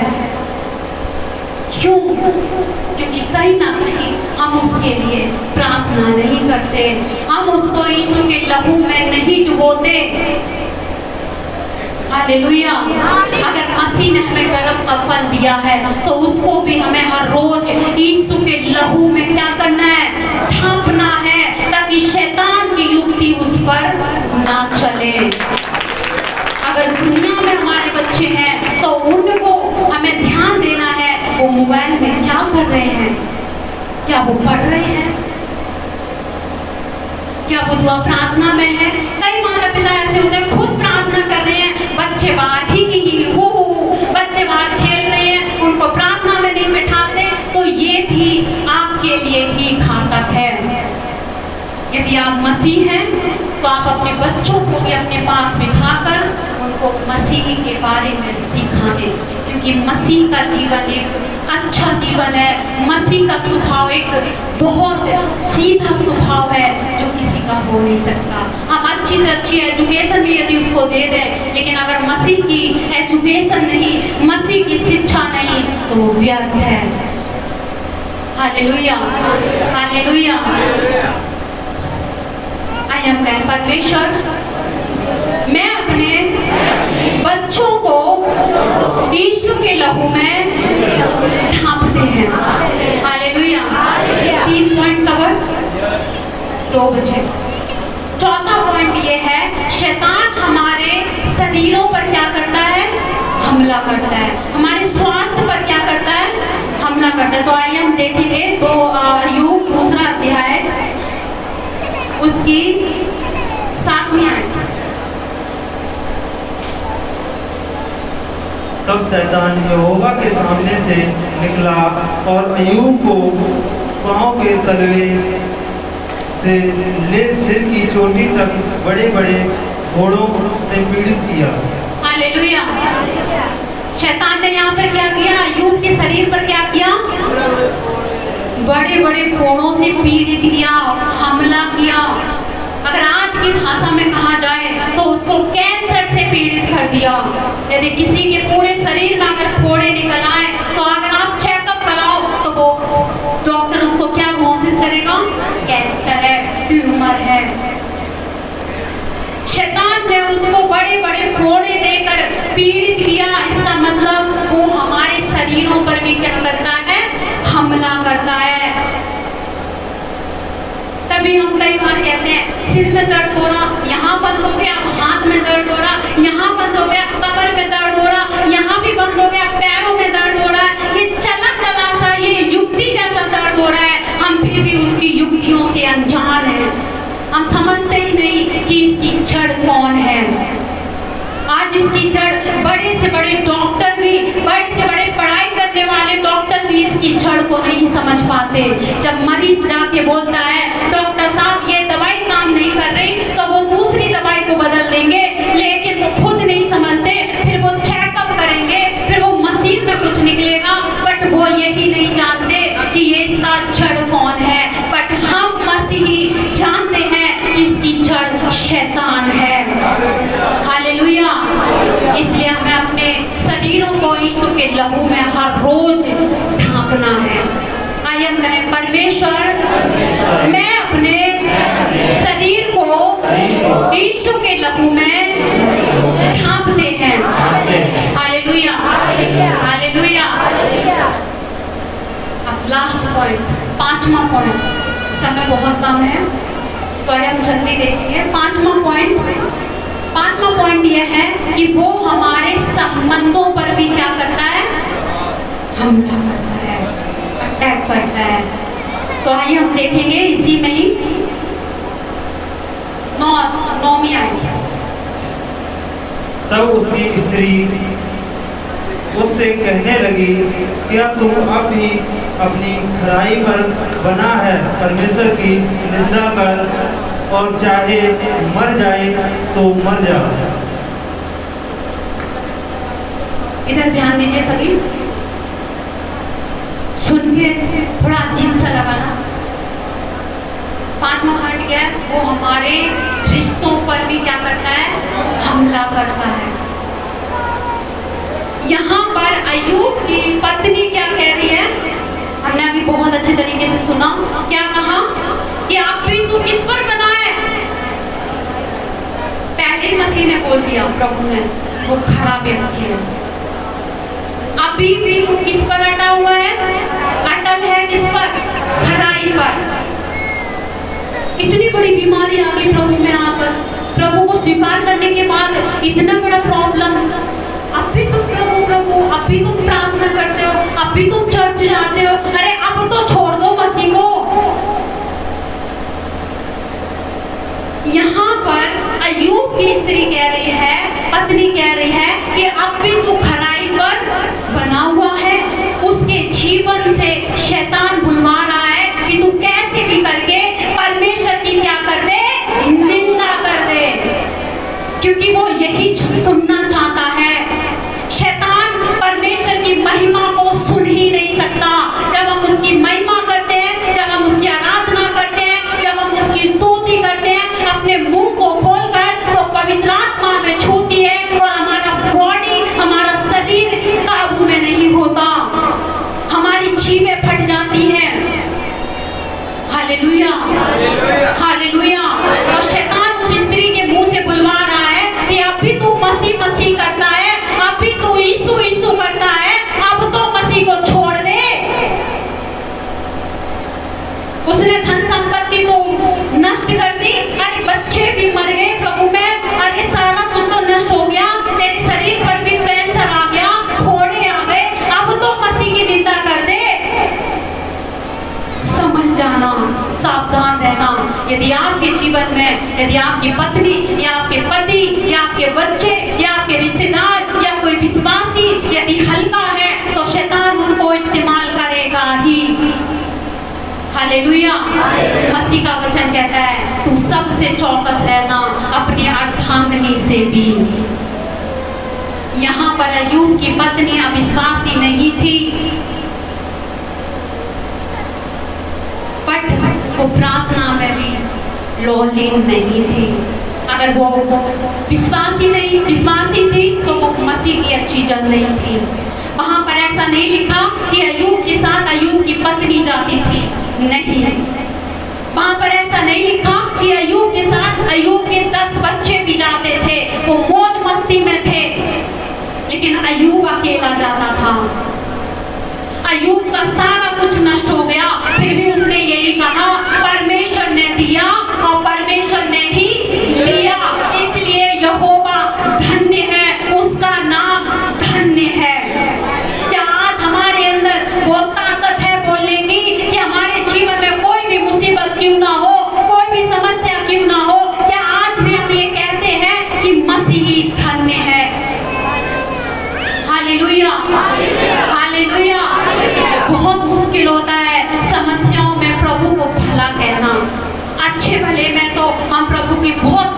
क्यों? क्योंकि कहीं ना कहीं हम उसके लिए प्रार्थना नहीं करते, हम उसको यीशु के लहू में नहीं डुबोते। हालेलुया। अगर मसीह ने हमें गर्भ का फल दिया है तो उसको भी हमें हर रोज यीशु के लहू में क्या करना है? ढांपना है, ताकि शैतान की युक्ति उस पर ना चले। अगर दुनिया में हमारे बच्चे हैं तो उनको हमें ध्यान देना है वो मोबाइल में क्या कर रहे हैं, क्या वो पढ़ रहे हैं, क्या वो दुआ प्रार्थना में है। कई माता पिता ऐसे होते हैं खुद प्रार्थना कर रहे हैं, बच्चे बाहर ही हो, बच्चे बाहर खेल रहे हैं, उनको प्रार्थना में नहीं बिठाते, तो ये भी आपके लिए ही घातक है। यदि आप मसीह हैं तो आप अपने बच्चों को भी अपने पास बिठाकर उनको मसीह के बारे में सिखाएं, क्योंकि मसीह का जीवन एक अच्छा जीवन है। मसीह का स्वभाव एक बहुत सीधा स्वभाव है जो किसी का हो नहीं सकता। हम अच्छी से अच्छी एजुकेशन भी यदि उसको दे दें, लेकिन अगर मसीह की एजुकेशन नहीं, मसीह की शिक्षा नहीं, तो वो व्यर्थ है। Hallelujah, hallelujah. आइए हम कहें, परमेश्वर मैं अपने बच्चों को यीशु के लहू में ढांपते हैं। हालेलुया। 3 पॉइंट कवर, 2 बजे। चौथा पॉइंट ये है, शैतान हमारे शरीरों पर क्या करता है? हमला करता है। हमारे स्वास्थ्य पर क्या करता है? हमला करता है। तो आइए हम देखेंगे 2 अय्यूब 2 अध्याय उसकी 7वीं आयत। तब शैतान यहोवा के सामने से निकला और अय्यूब को पांव के तलवे से ले सिर की चोटी तक बड़े बड़े घोड़ों से पीड़ित किया। हालेलुया। शैतान ने यहाँ पर क्या किया? अय्यूब के शरीर पर क्या किया? बड़े बड़े कोड़ों से पीड़ित किया, हमला किया। अगर आज की भाषा में कहा जाए तो उसको कैंसर से पीड़ित कर दिया। यदि किसी के पूरे शरीर में अगर फोड़े निकल आए तो अगर आप चेकअप कराओ तो वो डॉक्टर उसको क्या घोषित करेगा? कैंसर है, ट्यूमर है। शैतान ने उसको बड़े बड़े फोड़े देकर पीड़ित किया। इसका मतलब वो हमारे शरीरों पर भी क्या करता है? हमला करता है। तभी हम कई बार कहते हैं सिर में दर्द हो रहा, यहाँ बंद हो गया, हाथ में दर्द हो रहा, यहाँ बंद हो गया, कमर में दर्द हो रहा, यहाँ भी बंद हो गया, पैरों में दर्द हो रहा है। ये चलत चला सा, ये युक्ति जैसा दर्द हो रहा है। हम फिर भी उसकी युक्तियों से अनजान हैं। हम समझते ही नहीं कि इसकी जड़ कौन है। आज इसकी जड़ बड़े से बड़े डॉक्टर भी, बड़े से बड़े पढ़ाई करने वाले डॉक्टर भी इसकी जड़ को नहीं समझ पाते। जब मरीज जाके बोलता है डॉक्टर साहब ये दवाई काम नहीं कर रही, तो वो दूसरी दवाई को बदल देंगे, लेकिन वो खुद नहीं समझते। फिर वो चेकअप करेंगे, फिर वो मशीन में कुछ निकलेगा, बट वो यही नहीं जानते कि ये इसका जड़ कौन है। बट हम मसीही जानते हैं कि इसकी जड़ शैतान है। हालेलुया। इसलिए हमें अपने शरीरों को यीशु के लहू में हर रोज ढांपना है। आइए हम कहें, परमेश्वर मैं अपने शरीर को यीशु के लहू में ढांपते हैं। हालेलुया। हालेलुया। अब लास्ट पॉइंट, 5वां पॉइंट। समय बहुत कम है तो आइए हम जल्दी देखेंगे। 5वां पॉइंट यह है कि वो हमारे संबंधों पर भी क्या करता है? हमला करता है, अटैक करता है। तो आइए हम देखेंगे इसी में ही 9वीं आयत। तब उसकी स्त्री उससे कहने लगी, क्या तुम अब भी अपनी खराई पर बना है परमेश्वर की निंदा कर, और चाहे मर जाए तो मर जा। इधर ध्यान दीजिए सभी, सुन के थोड़ा अजीब सा लगा ना। 5वां पॉइंट क्या है? वो हमारे रिश्तों पर भी क्या करता है? हमला करता है। यहाँ पर अय्यूब की पत्नी क्या कह रही है? हमने अभी बहुत अच्छे तरीके से सुना। क्या कहा कि आप भी तू किस पर बना है? पहले ही मसीह ने बोल दिया, प्रभु ने, वो खराब व्यक्ति है। अभी भी तू किस पर अटा हुआ है? अटल है किस पर? खराई पर। इतनी बड़ी बीमारी आ गई प्रभु में आकर, प्रभु को स्वीकार करने के बाद इतना बड़ा प्रॉब्लम। अब भी तुम प्रभु प्रभु, अब भी तुम प्रार्थना करते हो, अब भी तुम चर्च जाते हो। अरे अब तो छोड़ दो मसीह को। यहाँ पर अय्यूब की स्त्री कह रही है, पत्नी कह रही है कि अब भी तू खराई पर बना हुआ है। उसके जीवन से शैतान बुलवा रहा है कि तू कैसे भी करके परमेश्वर की क्या कर दे? निंदा कर दे, क्योंकि वो यही सुनना चाहता है। शैतान परमेश्वर की महिमा को सुन ही नहीं सकता। जब हम उसकी महिमा करते हैं, जब हम उसकी आराधना करते हैं, जब हम उसकी स्तुति करते हैं, अपने मुंह को खोलकर, तो पवित्र आत्मा में छूती है और हमारा बॉडी, हमारा यदि आपके जीवन में, यदि आपकी पत्नी या आपके पति या आपके बच्चे या आपके रिश्तेदार या कोई विश्वासी यदि हल्का है तो शैतान उनको इस्तेमाल करेगा ही। हालेलुया। मसीह का वचन कहता है तू सबसे चौकस रहना, अपनी अर्धांगिनी से भी। यहाँ पर अय्यूब की पत्नी अविश्वासी नहीं थी, बट वो प्रार्थना में भी लौलीन नहीं थी। अगर वो विश्वासी थी तो वो मसीह की अच्छी जन नहीं थी। वहां पर ऐसा नहीं लिखा कि अय्यूब के साथ अय्यूब की पत्नी जाती थी, नहीं। वहां पर ऐसा नहीं लिखा कि अय्यूब के साथ अय्यूब के 10 बच्चे भी जाते थे, वो मौज मस्ती में थे, लेकिन अय्यूब अकेला जाता था। अय्यूब का सारा कुछ नष्ट हो गया, फिर भी उसने यही कहा परमेश्वर ने दिया और परमेश्वर ने ही लिया, इसलिए यहोवा धन्य है, उसका नाम धन्य है। क्या आज हमारे अंदर वो ताकत है बोलने की कि हमारे जीवन में कोई भी मुसीबत क्यों ना हो, कोई भी समस्या क्यों ना हो, क्या आज भी हम ये कहते हैं कि मसीही धन्य है। Hallelujah, hallelujah. बहुत मुश्किल होता है समस्याओं में प्रभु को भला कहना। अच्छे भले में तो हम प्रभु की बहुत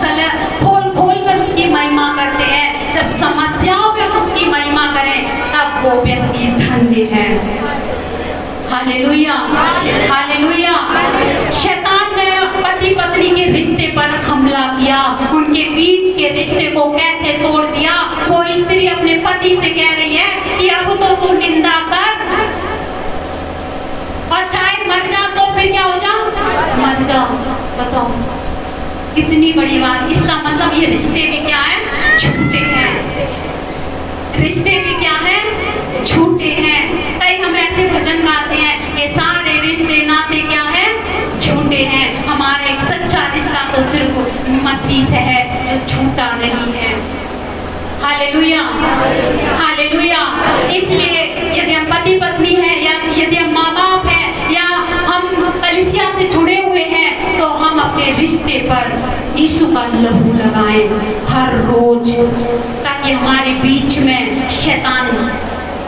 खोल कर उसकी महिमा करते हैं, जब समस्याओं में उसकी महिमा करें तब वो व्यक्ति धन्य है। Hallelujah, hallelujah. शैतान ने पति पत्नी के रिश्ते पर हमला किया, उनके बीच के रिश्ते को कैसे तोड़ दिया। वो स्त्री अपने पति से कह रही है कि अब तो तू निंदा कर और चाहे मर जा तो फिर क्या हो जा, मर जाओ। बताओ कितनी बड़ी बात। इसका मतलब ये रिश्ते भी क्या है, झूठे हैं। रिश्ते भी क्या है, झूठे हैं। कई हम ऐसे भजन गाते हैं ये सारे रिश्ते नाते क्या है, झूठे हैं। हमारा एक सच्चा रिश्ता तो सिर्फ मसीह से है जो झूठा नहीं है। Hallelujah, hallelujah. इसलिए यदि हम पति पत्नी हैं या यदि हम माँ बाप हैं या हम कलीसिया से जुड़े हुए हैं तो हम अपने रिश्ते पर यीशु का लहू लगाएं हर रोज, ताकि हमारे बीच में शैतान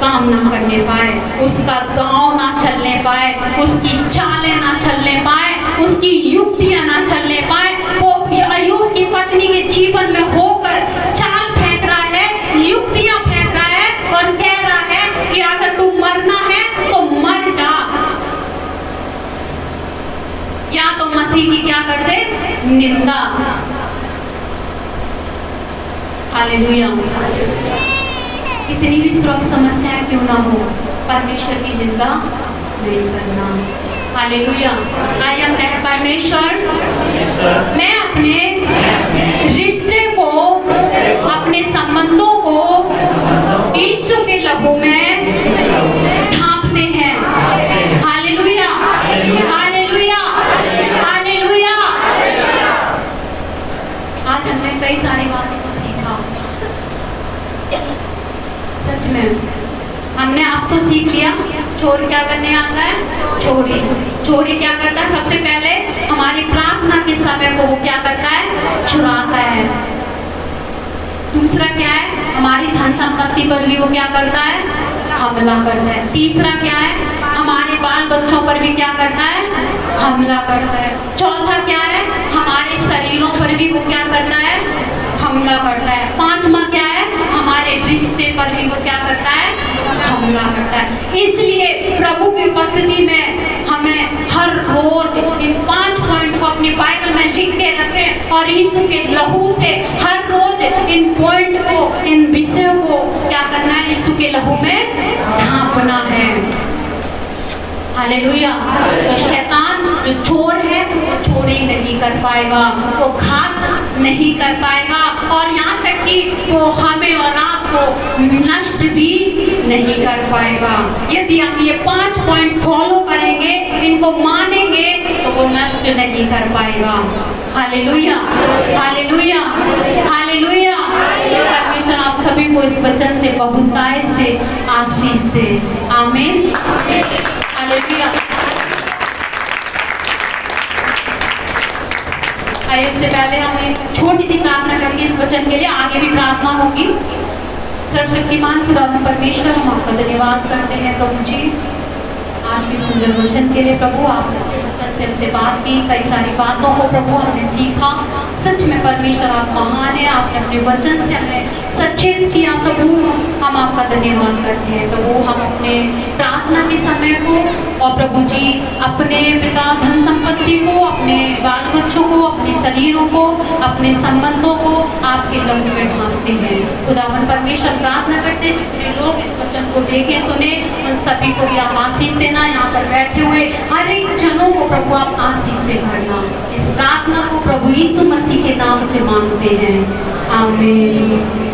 काम ना करने पाए, उसका गांव ना चलने पाए, उसकी चालें ना चलने पाए, उसकी युक्तियां ना चलने पाए। वो अय्यूब की पत्नी के जीवन में होकर चाल फेंक रहा है, युक्तियां फेंक रहा है और कह रहा है कि अगर तू मरना है तो मर जा, या तो मसीह की क्या कर दे, निंदा। हालेलुया। कितनी भी श्रम समस्याएं क्यों ना हो, परमेश्वर की निंदा नहीं करना। हालेलुया। आई एम दैट परमेश्वर, मैं अपने रिश्ते को, अपने संबंधों को यीशु के लहू में ढांपते हैं। Hallelujah, hallelujah, hallelujah. आज हमने कई सारी बातों को सीखा, सच में हमने आप तो सीख लिया चोर क्या करने आता है, चोरी। चोरी क्या करता है, सबसे पहले हमारी प्रार्थना के समय को वो क्या करता है, चुराता है। दूसरा क्या है, हमारी धन संपत्ति पर भी वो क्या करता है, हमला करता है। तीसरा क्या है, हमारे बाल बच्चों पर भी क्या करता है, हमला करता है। चौथा क्या है, हमारे शरीरों पर भी वो क्या करता है, हमला करता है। पांचवा क्या है, हमारे रिश्ते पर भी वो क्या करता है, हमला करता है। इसलिए प्रभु की उपस्थिति में हमें हर रोज इन 5 पॉइंट को अपनी बाइबल में लिख के रखें और यीशु के लहू से हर रोज इन पॉइंट को, इन विषयों को क्या करना है, यीशु के लहू में ढांपना है। हालेलुया। तो शैतान जो चोर है वो चोरी नहीं कर पाएगा, वो घात नहीं कर पाएगा और यहाँ तक कि वो हमें और आपको नष्ट भी नहीं कर पाएगा। यदि हम ये 5 पॉइंट फॉलो करेंगे, इनको मानेंगे, तो वो नष्ट नहीं कर पाएगा। Hallelujah, hallelujah, hallelujah. परमेश्वर आप सभी को इस वचन से बहुतायत से आशीष दे। आमीन। हालेलुया। आइए इससे पहले हम एक छोटी सी प्रार्थना करेंगे इस वचन के लिए, आगे भी प्रार्थना होगी। सर्वशक्तिमान खुदा परमेश्वर, हम आपका धन्यवाद करते हैं प्रभु जी आज भी सुंदर वचन के लिए। प्रभु आपने अपने वचन से हमसे बात की, कई सारी बातों को प्रभु हमने सीखा। सच में परमेश्वर आप महान है, आपने अपने वचन से हमें सचेत किया। प्रभु हम आपका धन्यवाद करते हैं। प्रभु हम अपने प्रार्थना के समय को और प्रभु जी अपने पिता धन संपत्ति को, अपने बाल बच्चों को, अपने शरीरों को, अपने संबंधों को आपके लहू में ढांकते हैं। खुदावन परमेश्वर प्रार्थना करते हैं जितने लोग इस वचन को देखें सुने उन सभी को भी आप आशीष देना। यहाँ पर बैठे हुए हर एक जनों को प्रभु आप आशीष से भरना। इस प्रार्थना को प्रभु यीशु मसीह के नाम से मांगते हैं, आमीन।